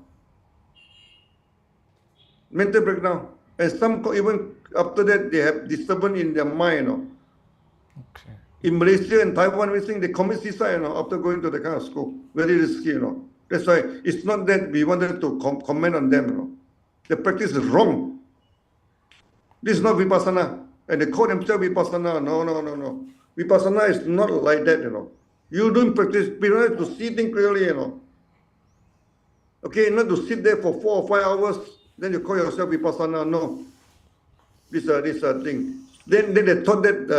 Speaker 3: Mental breakdown. And some even after that, they have disturbance in their mind. No.
Speaker 2: Okay.
Speaker 3: In Malaysia and Taiwan, we think they commit suicide after going to the kind of school. Very risky. That's why it's not that we wanted to comment on them. The practice is wrong. This is not Vipassana. And they call themselves Vipassana. No, no, no, no. Vipassana is not like that, You don't practice, you have to see things clearly, Okay, not to sit there for 4 or 5 hours, then you call yourself Vipassana. No. This thing. Then they thought that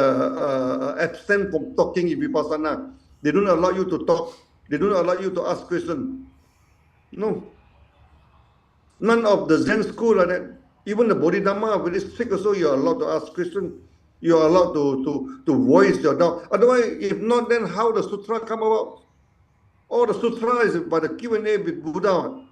Speaker 3: abstain from talking in Vipassana. They don't allow you to talk. They don't allow you to ask questions. No. None of the Zen school like that. Even the Bodhidharma, very strict also, you are allowed to ask questions. You are allowed to voice your doubt. Otherwise, if not, then how the sutra come about? All the sutra is by the Q&A with Buddha.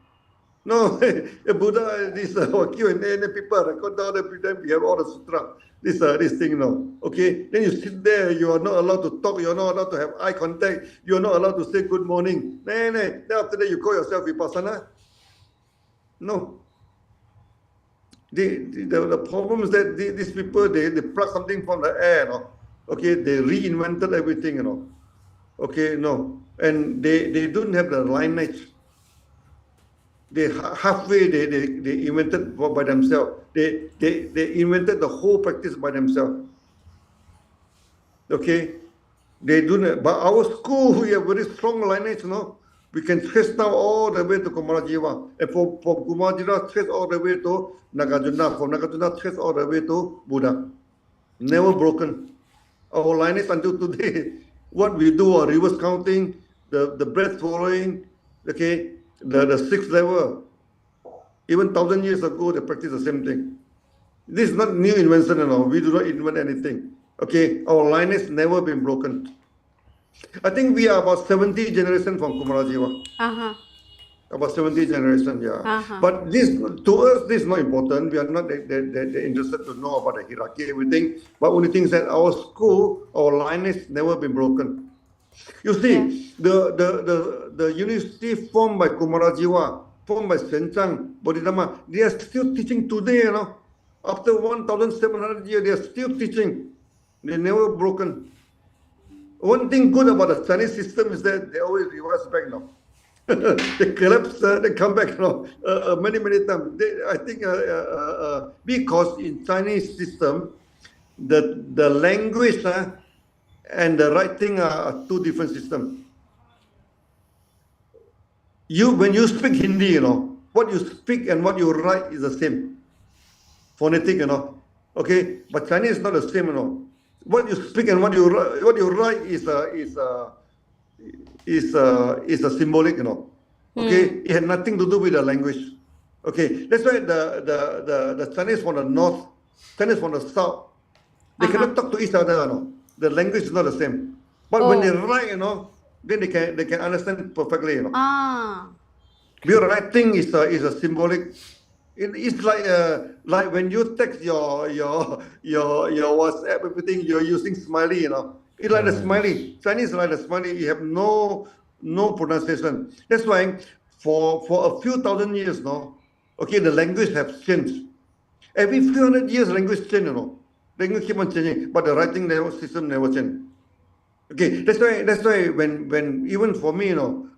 Speaker 3: No, Buddha, this Q&A, and people record down every time we have all the sutra. This thing now. Okay, then you sit there, you are not allowed to talk, you are not allowed to have eye contact, you are not allowed to say good morning. Then after that, you call yourself Vipassana? No. The problem is that these people, they pluck something from the air, Okay, they reinvented everything, Okay, no. And they don't have the lineage. They halfway they invented by themselves. They invented the whole practice by themselves. Okay, they do not. But our school, we have very strong lineage, We can trace down all the way to Kumarajiva, and from Kumarajiva trace all the way to Nagarjuna. From Nagarjuna trace all the way to Buddha. Never broken. Our lineage until today. What we do are reverse counting, the breath following. Okay, the sixth level. Even 1,000 years ago, they practiced the same thing. This is not new invention at all. We do not invent anything. Okay, our lineage never been broken. I think we are about 70 generations from Kumarajiva. About 70 generations, yeah. But this, to us, this is not important. We are not that interested to know about the hierarchy, everything. But only thing is that our school, our lineage never been broken. You see, the university formed by Kumarajiva, formed by Senchang, Bodhidharma, they are still teaching today, After 1,700 years, they are still teaching. They never broken. One thing good about the Chinese system is that they always reverse back now. They collapse, they come back many times. I think because in Chinese system, the language and the writing are two different systems. When you speak Hindi, what you speak and what you write is the same. Phonetic, Okay, but Chinese is not the same, What you speak and what you write is a symbolic, Okay, it had nothing to do with the language. Okay, that's why the Chinese from the north, Chinese from the south, they cannot talk to each other, The language is not the same. But when they write, then they can understand perfectly, Because writing is a symbolic. It's like when you text your WhatsApp, everything, you're using smiley, It's like the smiley. Chinese is like the smiley. You have no pronunciation. That's why for a few thousand years, okay, the language have changed. Every few hundred years, language change, Language keep on changing, but the writing system never change. Okay, that's why when even for me,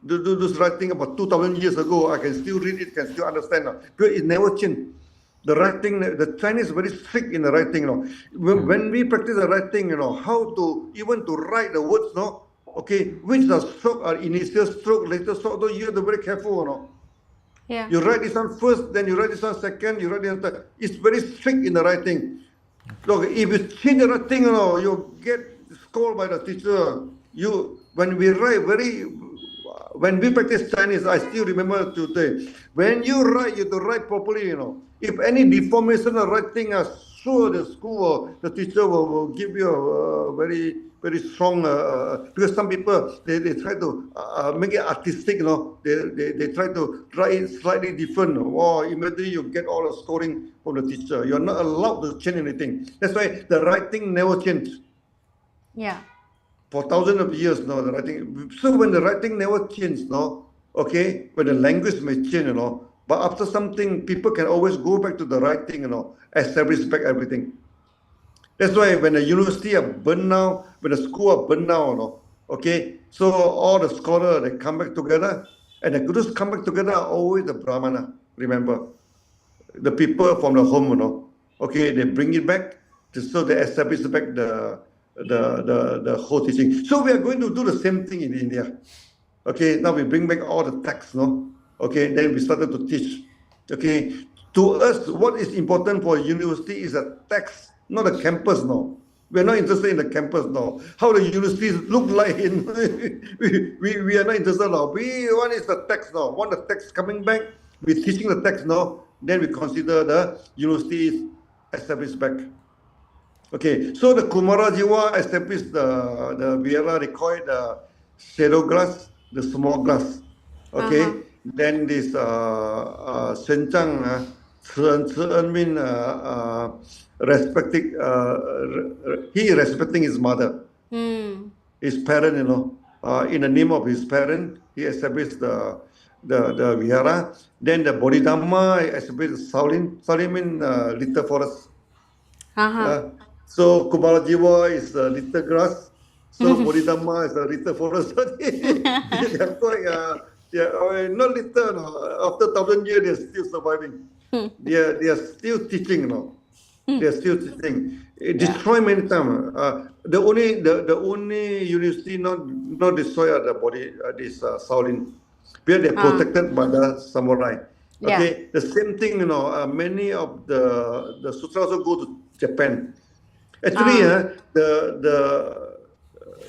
Speaker 3: do this writing about 2,000 years ago, I can still read it, can still understand, because it never changed. The writing, the Chinese very strict in the writing, you know. When we practice the writing, you know, how to even to write the words, no. Okay, which the stroke are initial stroke, later stroke, so you have to be very careful, you know.
Speaker 1: Yeah.
Speaker 3: You write this one first, then you write this one second, you write this one third. It's very strict in the writing. Look, if you change the writing, you know, you get scolded by the teacher. When we write when we practice Chinese, I still remember today. When you write, you have to write properly, you know. If any deformation of writing, sure the school or the teacher will give you a very, very strong, because some people, they try to make it artistic, you know. They try to write it slightly different. Or immediately you get all the scoring from the teacher. You're not allowed to change anything. That's why the writing never changes.
Speaker 1: Yeah.
Speaker 3: For thousands of years, no, the writing. So when the writing never changed, no, okay, when the language may change, you know, but after something, people can always go back to the writing, you know, establish back everything. That's why when the university are burned down, when the school are burned down, you know, okay, so all the scholars, they come back together, and the gurus come back together are always the Brahmana, remember, the people from the home, you know, okay, they bring it back, so they establish back the whole teaching. So we are going to do the same thing in India. Okay, now we bring back all the texts, no? Okay, then we started to teach. Okay, to us, what is important for university is a text, not a campus, no. We're not interested in the campus, no. How the universities look like in we are not interested now. We want is the text now. Want the text coming back, we're teaching the text now, then we consider the universities established back. Okay, so the Kumarajiva established the Vihara, they call it the shadow glass, the small glass. Okay, then this Shenchang, Chen mean respecting, he respecting his mother, his parent, you know, in the name of his parent, he established the Vihara. Then the Bodhidharma established Shaolin. Shaolin mean little forest. So Kumarajiva is a little grass. So Bodhidharma is a little forest. They are quite, not little. No. After 1,000 years, they're still surviving. They are still teaching. You know. They are still teaching. It destroy many times. The only university not destroy the body. This Shaolin, where they're protected by the samurai. Okay, the same thing. You know, many of the sutras also go to Japan. Actually,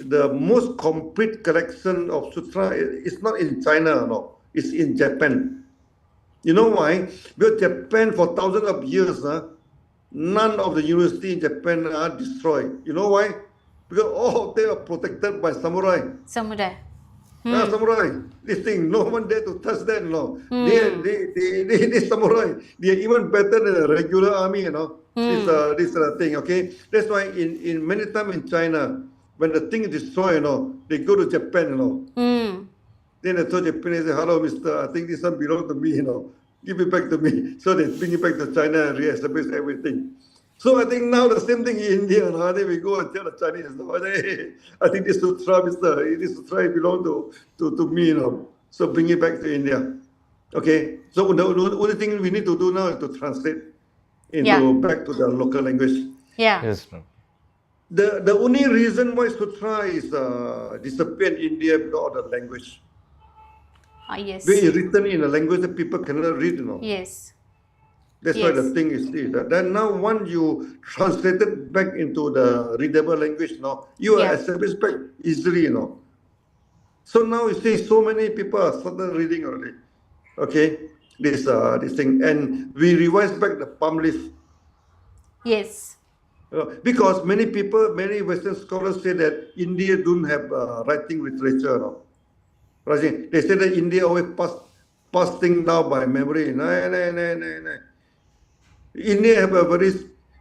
Speaker 3: the most complete collection of sutra is not in China, no, it's in Japan. You know why? Because Japan for thousands of years, none of the university in Japan are destroyed. You know why? Because all of them are protected by samurai.
Speaker 1: Samurai.
Speaker 3: Samurai, this thing, no one dare to touch that, no. They samurai, they are even better than the regular army, you know. This thing, okay. That's why in many times in China, when the thing is destroyed, you know, they go to Japan, you know. Then they told Japanese, hello, mister, I think this one belongs to me, you know. Give it back to me. So they bring it back to China and re-establish everything. So I think now the same thing in India. No? I think we go and tell the Chinese, no? I think this sutra, mister, this sutra belongs to me, you know. So bring it back to India. Okay. So the only thing we need to do now is to translate into back to the local language.
Speaker 1: Yeah.
Speaker 2: Yes, ma'am.
Speaker 3: The only reason why sutra is disappeared in India because of the language.
Speaker 1: Yes.
Speaker 3: It's written in a language that people cannot read, you know.
Speaker 1: Yes.
Speaker 3: That's why the thing is this. Then now once you translate it back into the readable language, now you are established back easily, you know. So now you see so many people are started reading already. Okay, this thing, and we revise back the palm leaf.
Speaker 1: Yes.
Speaker 3: Because many Western scholars say that India don't have writing literature. No? They say that India always pass things down by memory. No. India have a very,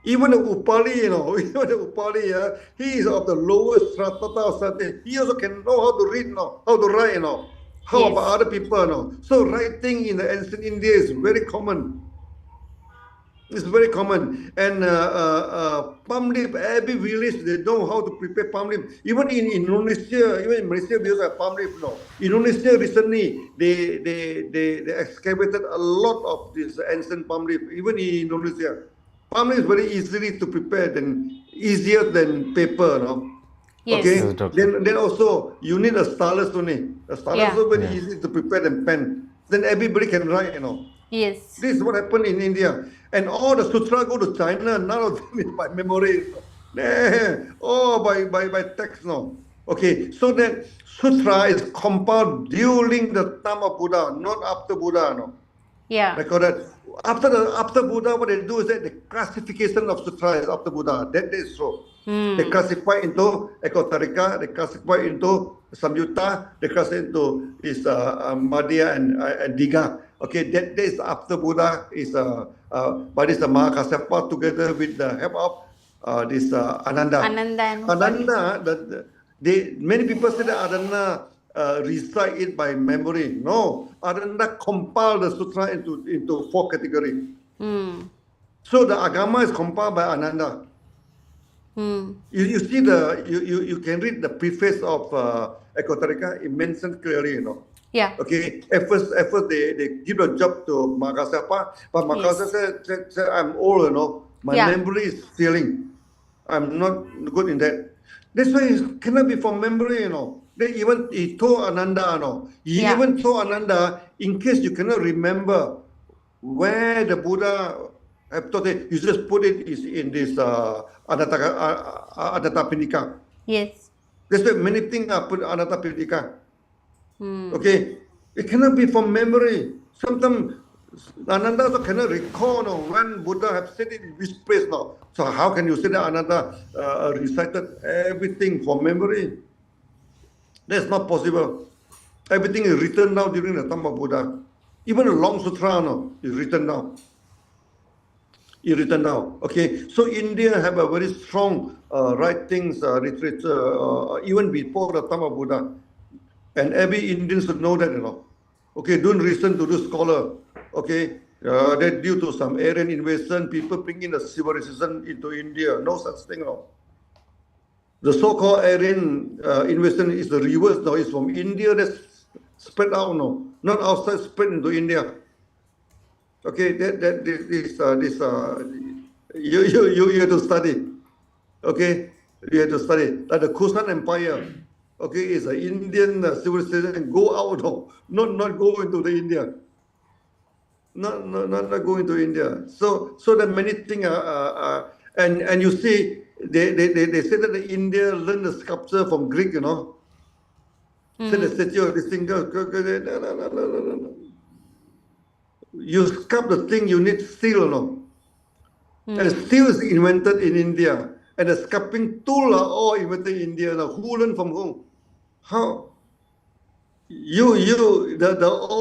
Speaker 3: even the Upali, you know, even the Upali, he is of the lowest strata of strata. He also can know how to read, no, how to write, you know. How about other people, no? So writing in the ancient India is very common. It's very common. And palm leaf, every village, they know how to prepare palm leaf. Even in Indonesia, even in Malaysia, we also have palm leaf. No. Indonesia recently, they excavated a lot of this ancient palm leaf, even in Indonesia. Palm leaf is very easily to prepare, easier than paper. No?
Speaker 1: Yes.
Speaker 3: Okay,
Speaker 2: Yes, doctor.
Speaker 3: then also you need a stylus only. A stylus
Speaker 1: Yeah.
Speaker 3: is very
Speaker 2: Yeah.
Speaker 3: easy to prepare than pen. Then everybody can write,
Speaker 1: Yes.
Speaker 3: This is what happened in India. And all the sutra go to China, none of them is by memory. Oh, by text, no. Okay, so that sutra is compiled during the time of Buddha, not after Buddha, no.
Speaker 1: Yeah.
Speaker 3: Like that. After Buddha, what they do is that the classification of sutra is after Buddha. That is so. They classify into Ekotarika, they classify into Sanyuta, they classify into is Madhya and Diga. Okay, that is after Buddha is but is the Mahakassapa together with the help of this Ananda.
Speaker 1: Ananda and Pali.
Speaker 3: Ananda, many people say that Ananda recite it by memory. No, Ananda compiled the sutra into four categories. So the Agama is compiled by Ananda. You see you can read the preface of Ekotarika. It mentions clearly,
Speaker 1: Yeah.
Speaker 3: Okay, at first they give a job to Makasapa, but Makasa
Speaker 1: Yes.
Speaker 3: said I'm old, my
Speaker 1: Yeah.
Speaker 3: memory is failing. I'm not good in that. That's why it cannot be from memory, Then even he told Ananda, He
Speaker 1: Yeah.
Speaker 3: even told Ananda, in case you cannot remember where the Buddha have taught it, you just put it is in this Anatta Pinika.
Speaker 1: Yes.
Speaker 3: That's why many things are put Anatta Pinika. Okay, it cannot be from memory. Sometimes Ananda also cannot recall when Buddha have said it in which place now. So how can you say that Ananda recited everything from memory? That's not possible. Everything is written down during the time of Buddha. Even the long sutra is written down. Is written down. Okay, so India have a very strong writings literature even before the time of Buddha. And every Indian should know that, Okay, don't listen to this scholar. Okay, that due to some Aryan invasion, people bring in a civilization into India. No such thing, The so-called Aryan invasion is the reverse now. It's from India that's spread out, not outside spread into India. Okay, you have to study. Okay, you have to study. Like the Kushan Empire, okay, is an Indian civilization and go out, not go into the India. Not go into India. So there are many things, and you see, they say that the India learned the sculpture from Greek, Say the statue of this thing, no. You sculpt the thing, you need steel, And steel is invented in India. And the sculpting tool are all invented in India. Now, who learned from whom? How? All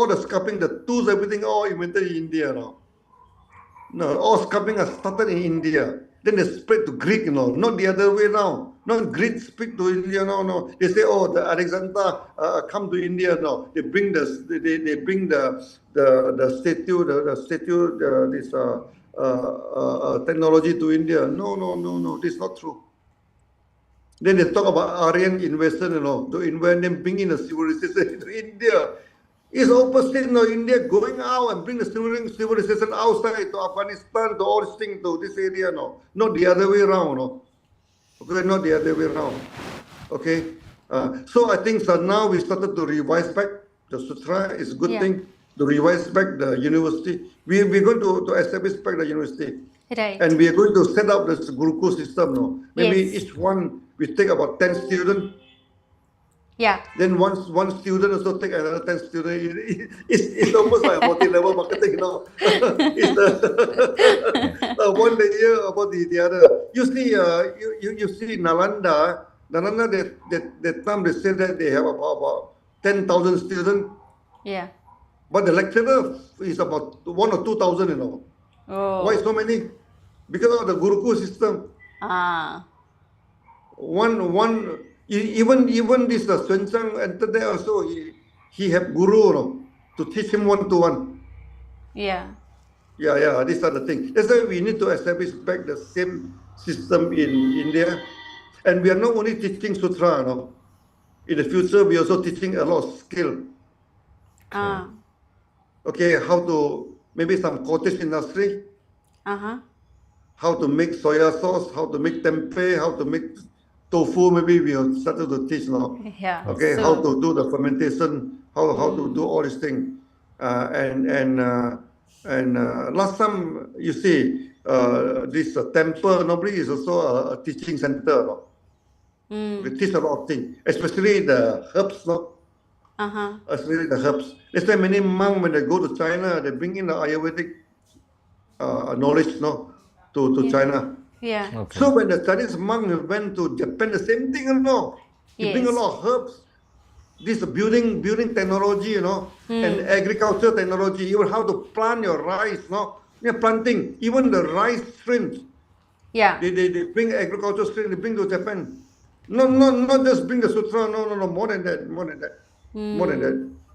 Speaker 3: the sculpting, the tools, everything, all invented in India now. No, all sculpting are started in India. Then they spread to Greek, not the other way around. Not Greek speak to India, no. They say, oh, the Alexander come to India now. They bring they bring the statue, this technology to India. No. This is not true. Then they talk about Aryan invasion, to invent and bring in a civilization to India. It's opposite, India going out and bring the civilization outside to Afghanistan, to all these things, to this area, not the other way around, Okay, not the other way around. Okay, so I think now we started to revise back the sutra. It's a good thing to revise back the university. We're going to establish back the university.
Speaker 1: Right.
Speaker 3: And we are going to set up this Gurukul system, Maybe
Speaker 1: Yes.
Speaker 3: each one, we take about 10 students.
Speaker 1: Yeah.
Speaker 3: Then one student also take another 10 students. It's almost like multi-level marketing, It's one layer about the other. You see, you see Nalanda, that time they said that they have about 10,000 students,
Speaker 1: Yeah.
Speaker 3: but the lecturer is about 1 or 2,000,
Speaker 1: Oh.
Speaker 3: Why so many? Because of the Gurukul system.
Speaker 1: Ah.
Speaker 3: Even this Swen Chang entered there also, he have guru, to teach him one to one.
Speaker 1: Yeah.
Speaker 3: Yeah, these are the things. That's why we need to establish back the same system in India. And we are not only teaching sutra, no. In the future, we are also teaching a lot of skill.
Speaker 1: Ah.
Speaker 3: Okay, how to, maybe some cottage industry,
Speaker 1: Uh-huh.
Speaker 3: how to make soya sauce, how to make tempeh, how to make tofu, maybe we are started to teach now.
Speaker 1: Yeah.
Speaker 3: Okay, how to do the fermentation, how to do all these things. Last time, you see, this temple, nobody is also a teaching center. No? They teach a lot of things, especially the herbs, no?
Speaker 1: Uh-huh.
Speaker 3: Especially the herbs. That's why many monks, when they go to China, they bring in the Ayurvedic knowledge, no, to China.
Speaker 1: Yeah.
Speaker 2: Okay.
Speaker 3: So when the Chinese monk went to Japan, the same thing, you know. He bring a
Speaker 1: Yes.
Speaker 3: lot of herbs, this building technology, you know, and agriculture technology, even how to plant your rice, no, yeah, planting, even the rice streams,
Speaker 1: Yeah.
Speaker 3: they bring agriculture stream, they bring to Japan. No, not just bring the sutra, no, more than that, more than that.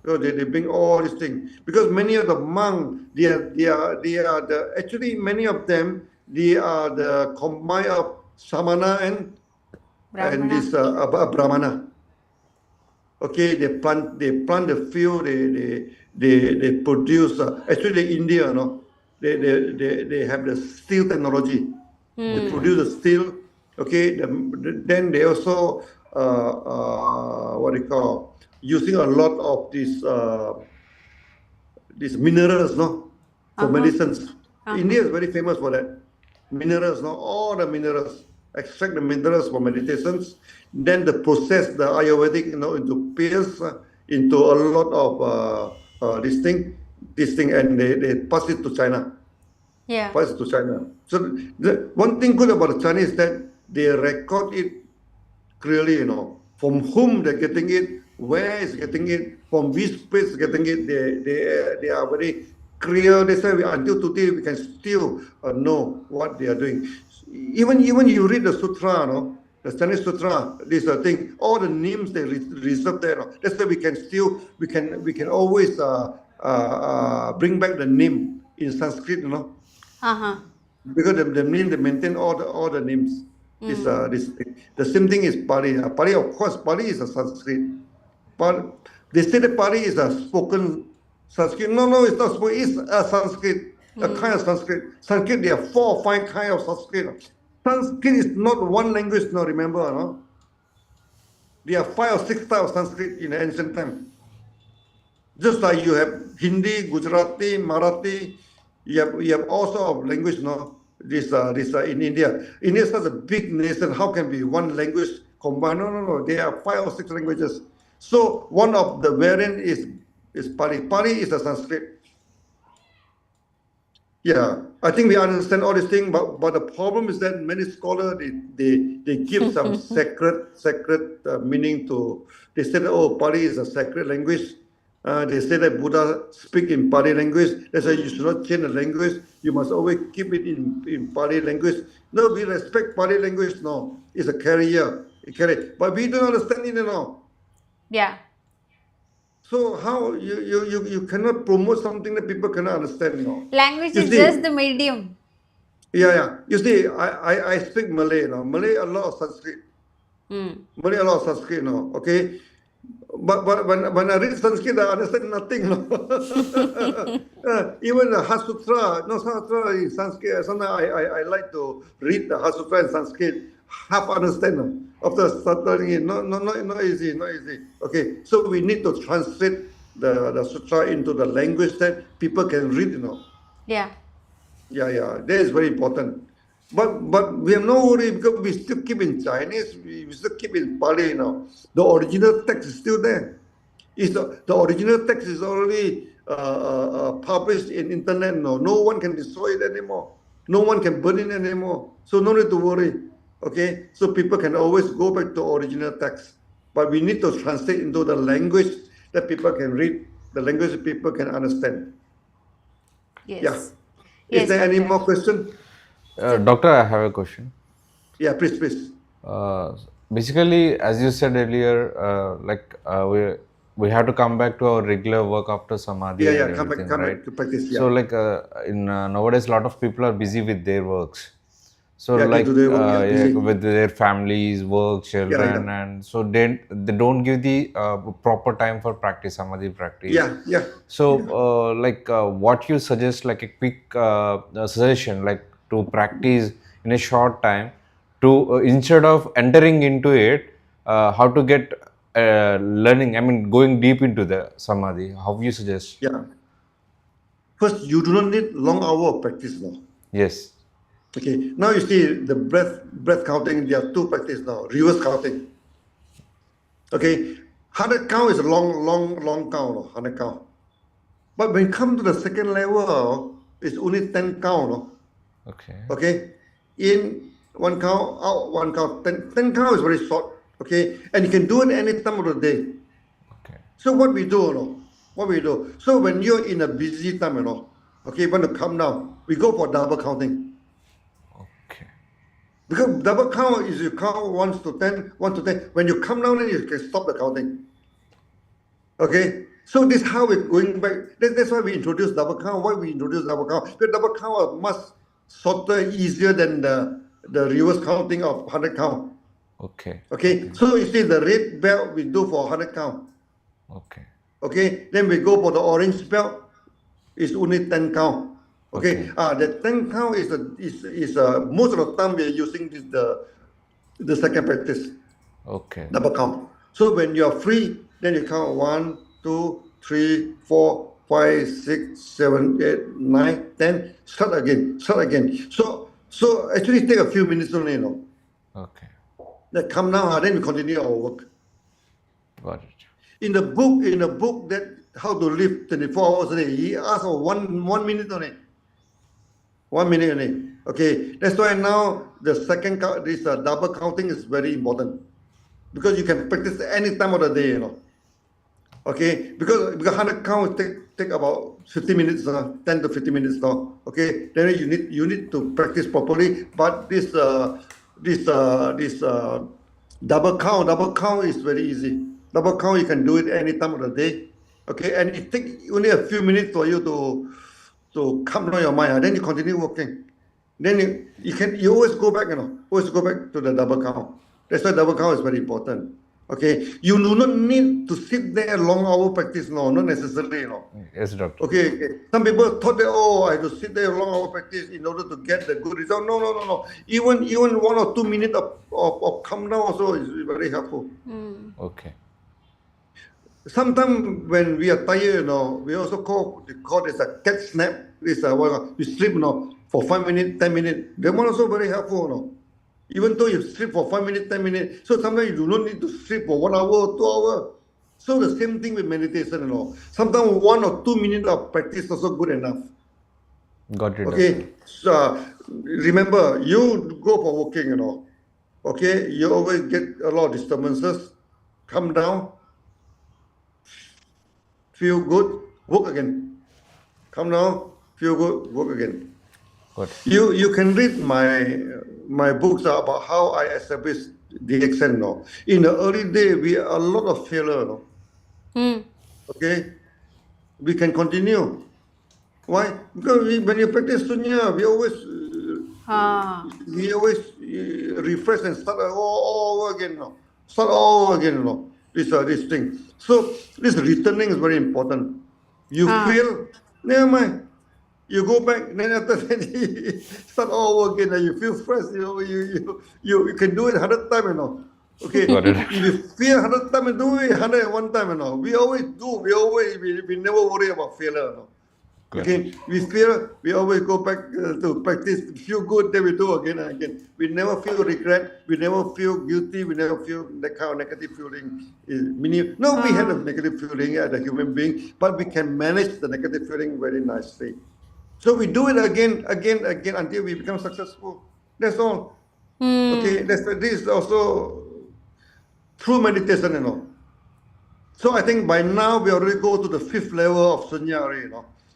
Speaker 3: So they bring all these things because many of the monks, they are the actually many of them they are the combine of samana and
Speaker 1: Brahmana.
Speaker 3: this brahmana. Okay, they plant the field, they produce. Actually, India, no, they have the steel technology. They produce the steel. Okay, then they also what they call using a lot of these minerals, no, for
Speaker 1: Uh-huh.
Speaker 3: medicines. India is very famous for that. Minerals, no, all the minerals. Extract the minerals for meditations. Then the process, the Ayurvedic, into pills, into a lot of this thing, and they pass it to China.
Speaker 1: Yeah.
Speaker 3: Pass it to China. So the one thing good about the Chinese is that they record it clearly, from whom they're getting it, where is getting it, from which place getting it. They are very clear. That's why until today we can still know what they are doing. Even you read the sutra, no, the Chinese sutra, this thing, all the names they reserve there. No? That's why we can always bring back the name in Sanskrit,
Speaker 1: Uh-huh.
Speaker 3: because the name they maintain all the names. This the same thing is Pali. Pali, of course, Pali is a Sanskrit. Pali, they say that Pali is a spoken Sanskrit. No, it's not spoken. It's a Sanskrit, a kind of Sanskrit. Sanskrit, there are 4 or 5 kinds of Sanskrit. Sanskrit is not one language. No, remember, no. There are 5 or 6 types of Sanskrit in the ancient time. Just like you have Hindi, Gujarati, Marathi, you have all sorts of language, no? This in India. India is such a big nation. How can be one language combined? No. There are 5 or 6 languages. So one of the variant is Pali. Pali is a Sanskrit. Yeah, I think we understand all these things, but the problem is that many scholars they give some sacred meaning to. They say that Pali is a sacred language. They say that Buddha speak in Pali language. They say you should not change the language. You must always keep it in Pali language. No, we respect Pali language. No, it's a carrier. It carry, but we don't understand it.
Speaker 1: Yeah.
Speaker 3: So how you cannot promote something that people cannot understand.
Speaker 1: Language
Speaker 3: You
Speaker 1: is just
Speaker 3: see.
Speaker 1: the medium.
Speaker 3: Yeah. You see, I speak Malay now. Malay a lot of Sanskrit. Malay a lot of Sanskrit now. Okay, but when I read Sanskrit, I understand nothing. No? Even the Heart Sutra, no Sutra in Sanskrit. Sometimes I like to read the Heart Sutra in Sanskrit, half understand. No? After studying it, no, not easy, not easy. Okay, so we need to translate the sutra into the language that people can read.
Speaker 1: Yeah.
Speaker 3: Yeah, that is very important. But we have no worry because we still keep in Chinese, we still keep in Pali now. The original text is still there. The original text is already published in internet now. No one can destroy it anymore. No one can burn it anymore. So no need to worry. Okay, so people can always go back to original text. But we need to translate into the language that people can read, the language that people can understand. Yeah.
Speaker 1: Yes.
Speaker 3: Is
Speaker 1: Yes,
Speaker 3: there any
Speaker 1: doctor.
Speaker 3: more question?
Speaker 2: Doctor, I have a question.
Speaker 3: Yeah, please.
Speaker 2: Basically, as you said earlier, we have to come back to our regular work after samadhi
Speaker 3: Yeah,
Speaker 2: and
Speaker 3: come
Speaker 2: everything,
Speaker 3: back
Speaker 2: right?
Speaker 3: to practice. Yeah.
Speaker 2: So like in nowadays, a lot of people are busy with their works. So
Speaker 3: Yeah,
Speaker 2: like
Speaker 3: to their work, yeah, busy.
Speaker 2: with their families, work, children,
Speaker 3: yeah.
Speaker 2: and so they don't give the proper time for practice, samadhi practice.
Speaker 3: Yeah.
Speaker 2: So what you suggest, like a quick suggestion, like to practice in a short time, to instead of entering into it, how to get learning. I mean, going deep into the samadhi. How you suggest?
Speaker 3: Yeah. First, you do not need long hour of practice now.
Speaker 2: Yes.
Speaker 3: Okay. Now you see the breath counting. There are two practice now. Reverse counting. Okay. 100 count is a long count. 100 count. But when you come to the second level, it's only 10 count.
Speaker 2: Okay.
Speaker 3: Okay. In one count, out one count. 10 count is very short. Okay. And you can do it any time of the day.
Speaker 2: Okay.
Speaker 3: So what we do, what we do. So when you're in a busy time, okay, want to come down, we go for double counting.
Speaker 2: Okay.
Speaker 3: Because double count is you count 1 to 10, 1 to 10. When you come down, then you can stop the counting. Okay? So this is how we're going back. That's why we introduce double count. Why we introduce double count? Because double count are much shorter, easier than the reverse counting of 100 count.
Speaker 2: Okay.
Speaker 3: Okay? So you see the red belt we do for 100 count.
Speaker 2: Okay.
Speaker 3: Okay? Then we go for the orange belt. It's only 10 count. Okay? The 10 count is most of the time we are using this the second practice.
Speaker 2: Okay.
Speaker 3: Double count. So when you are free, then you count 1, 2, 3, 4, 5, 6, 7, 8, 9, 10. Start again. So actually take a few minutes only,
Speaker 2: Okay.
Speaker 3: Then come down, then we continue our work.
Speaker 2: Got it.
Speaker 3: In the book that how to live 24 hours a day, he asked for 1 minute only. 1 minute only. Okay, that's why now the second count, this double counting is very important because you can practice any time of the day, Okay, because 100 count take about 50 minutes, 10 to 50 minutes now. Okay, then you need to practice properly. But this double count is very easy. Double count you can do it any time of the day. Okay, and it takes only a few minutes for you to calm down your mind. Then you continue working. Then you always go back, always go back to the double count. That's why double count is very important. Okay, you do not need to sit there long hour practice, not necessarily,
Speaker 2: Yes, doctor.
Speaker 3: Okay. Some people thought that, I have to sit there long hour practice in order to get the good result. No. Even 1 or 2 minutes of calm down also is very helpful.
Speaker 2: Okay.
Speaker 3: Sometimes when we are tired, we also call this a cat snap. This we sleep, for 5 minutes, 10 minutes. That one also very helpful, Even though you sleep for 5 minutes, 10 minutes, so sometimes you do not need to sleep for 1 hour, 2 hours. So the same thing with meditation, Sometimes 1 or 2 minutes of practice is also good enough.
Speaker 2: Got it.
Speaker 3: Okay. So remember, you go for walking, Okay, you always get a lot of disturbances. Come down. Feel good, work again. Come down, feel good, work again.
Speaker 2: Good.
Speaker 3: You can read my books about how I establish the accent. In the early day, we a lot of failure. Okay, we can continue. Why? Because when you practice sunya, we always refresh and start all over again. Start all over again. This thing. So this returning is very important. You feel, never mind. You go back, then after that you start all over again, and you feel fresh. You can do it 100 times. Okay,
Speaker 2: Got it.
Speaker 3: if you feel 100 times, do it 101 times. We always do. We never worry about failure. Okay, we always go back to practice. Feel good, then we do again and again. We never feel regret. We never feel guilty. We never feel that kind of negative feeling. No, we have a negative feeling as a human being, but we can manage the negative feeling very nicely. So we do it again until we become successful. That's all. Okay, this is also through meditation, So I think by now we already go to the 5th level of sunya already,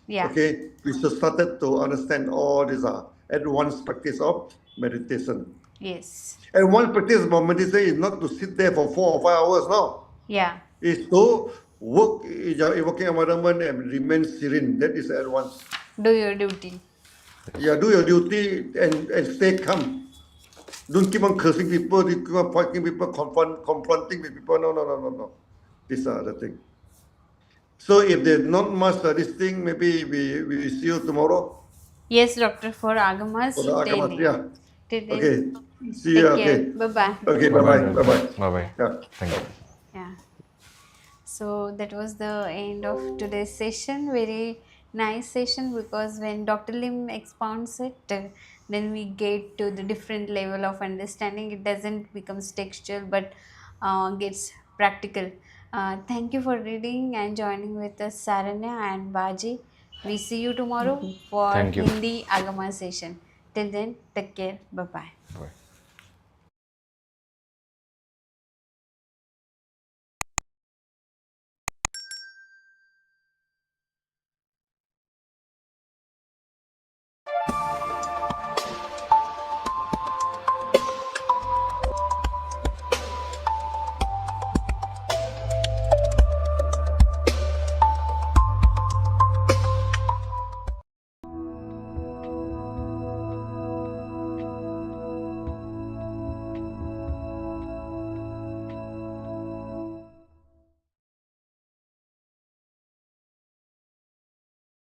Speaker 1: Yeah.
Speaker 3: Okay, we just started to understand all these advanced practice of meditation.
Speaker 1: Yes.
Speaker 3: And one practice about meditation is not to sit there for 4 or 5 hours, no.
Speaker 1: Yeah.
Speaker 3: It's to work in your working environment and remain serene. That is advance.
Speaker 1: Do your duty.
Speaker 3: Yeah, do your duty and stay calm. Don't keep on cursing people, keep on fighting people, confronting with people. No. These are the things. So if there's not much this thing, maybe we see you tomorrow
Speaker 1: Yes, doctor, for Agamas,
Speaker 3: for the
Speaker 1: till
Speaker 3: Agamas.
Speaker 1: then.
Speaker 3: Yeah.
Speaker 1: Till then,
Speaker 3: Okay. See you.
Speaker 1: take care.
Speaker 3: Okay.
Speaker 1: Bye bye.
Speaker 3: Okay.
Speaker 2: Bye
Speaker 3: Bye
Speaker 2: bye.
Speaker 3: bye. Bye bye.
Speaker 2: Bye bye.
Speaker 3: Yeah.
Speaker 2: Thank you.
Speaker 1: Yeah. So that was the end of today's session. Very nice session, because when Dr. Lim expounds it, then we get to the different level of understanding. It doesn't becomes textual, but gets practical. Thank you for reading and joining with us, Saranya and Baji. We see you tomorrow for
Speaker 2: Thank you.
Speaker 1: Hindi Agama session. Till then, take care. Bye bye.
Speaker 2: Bye.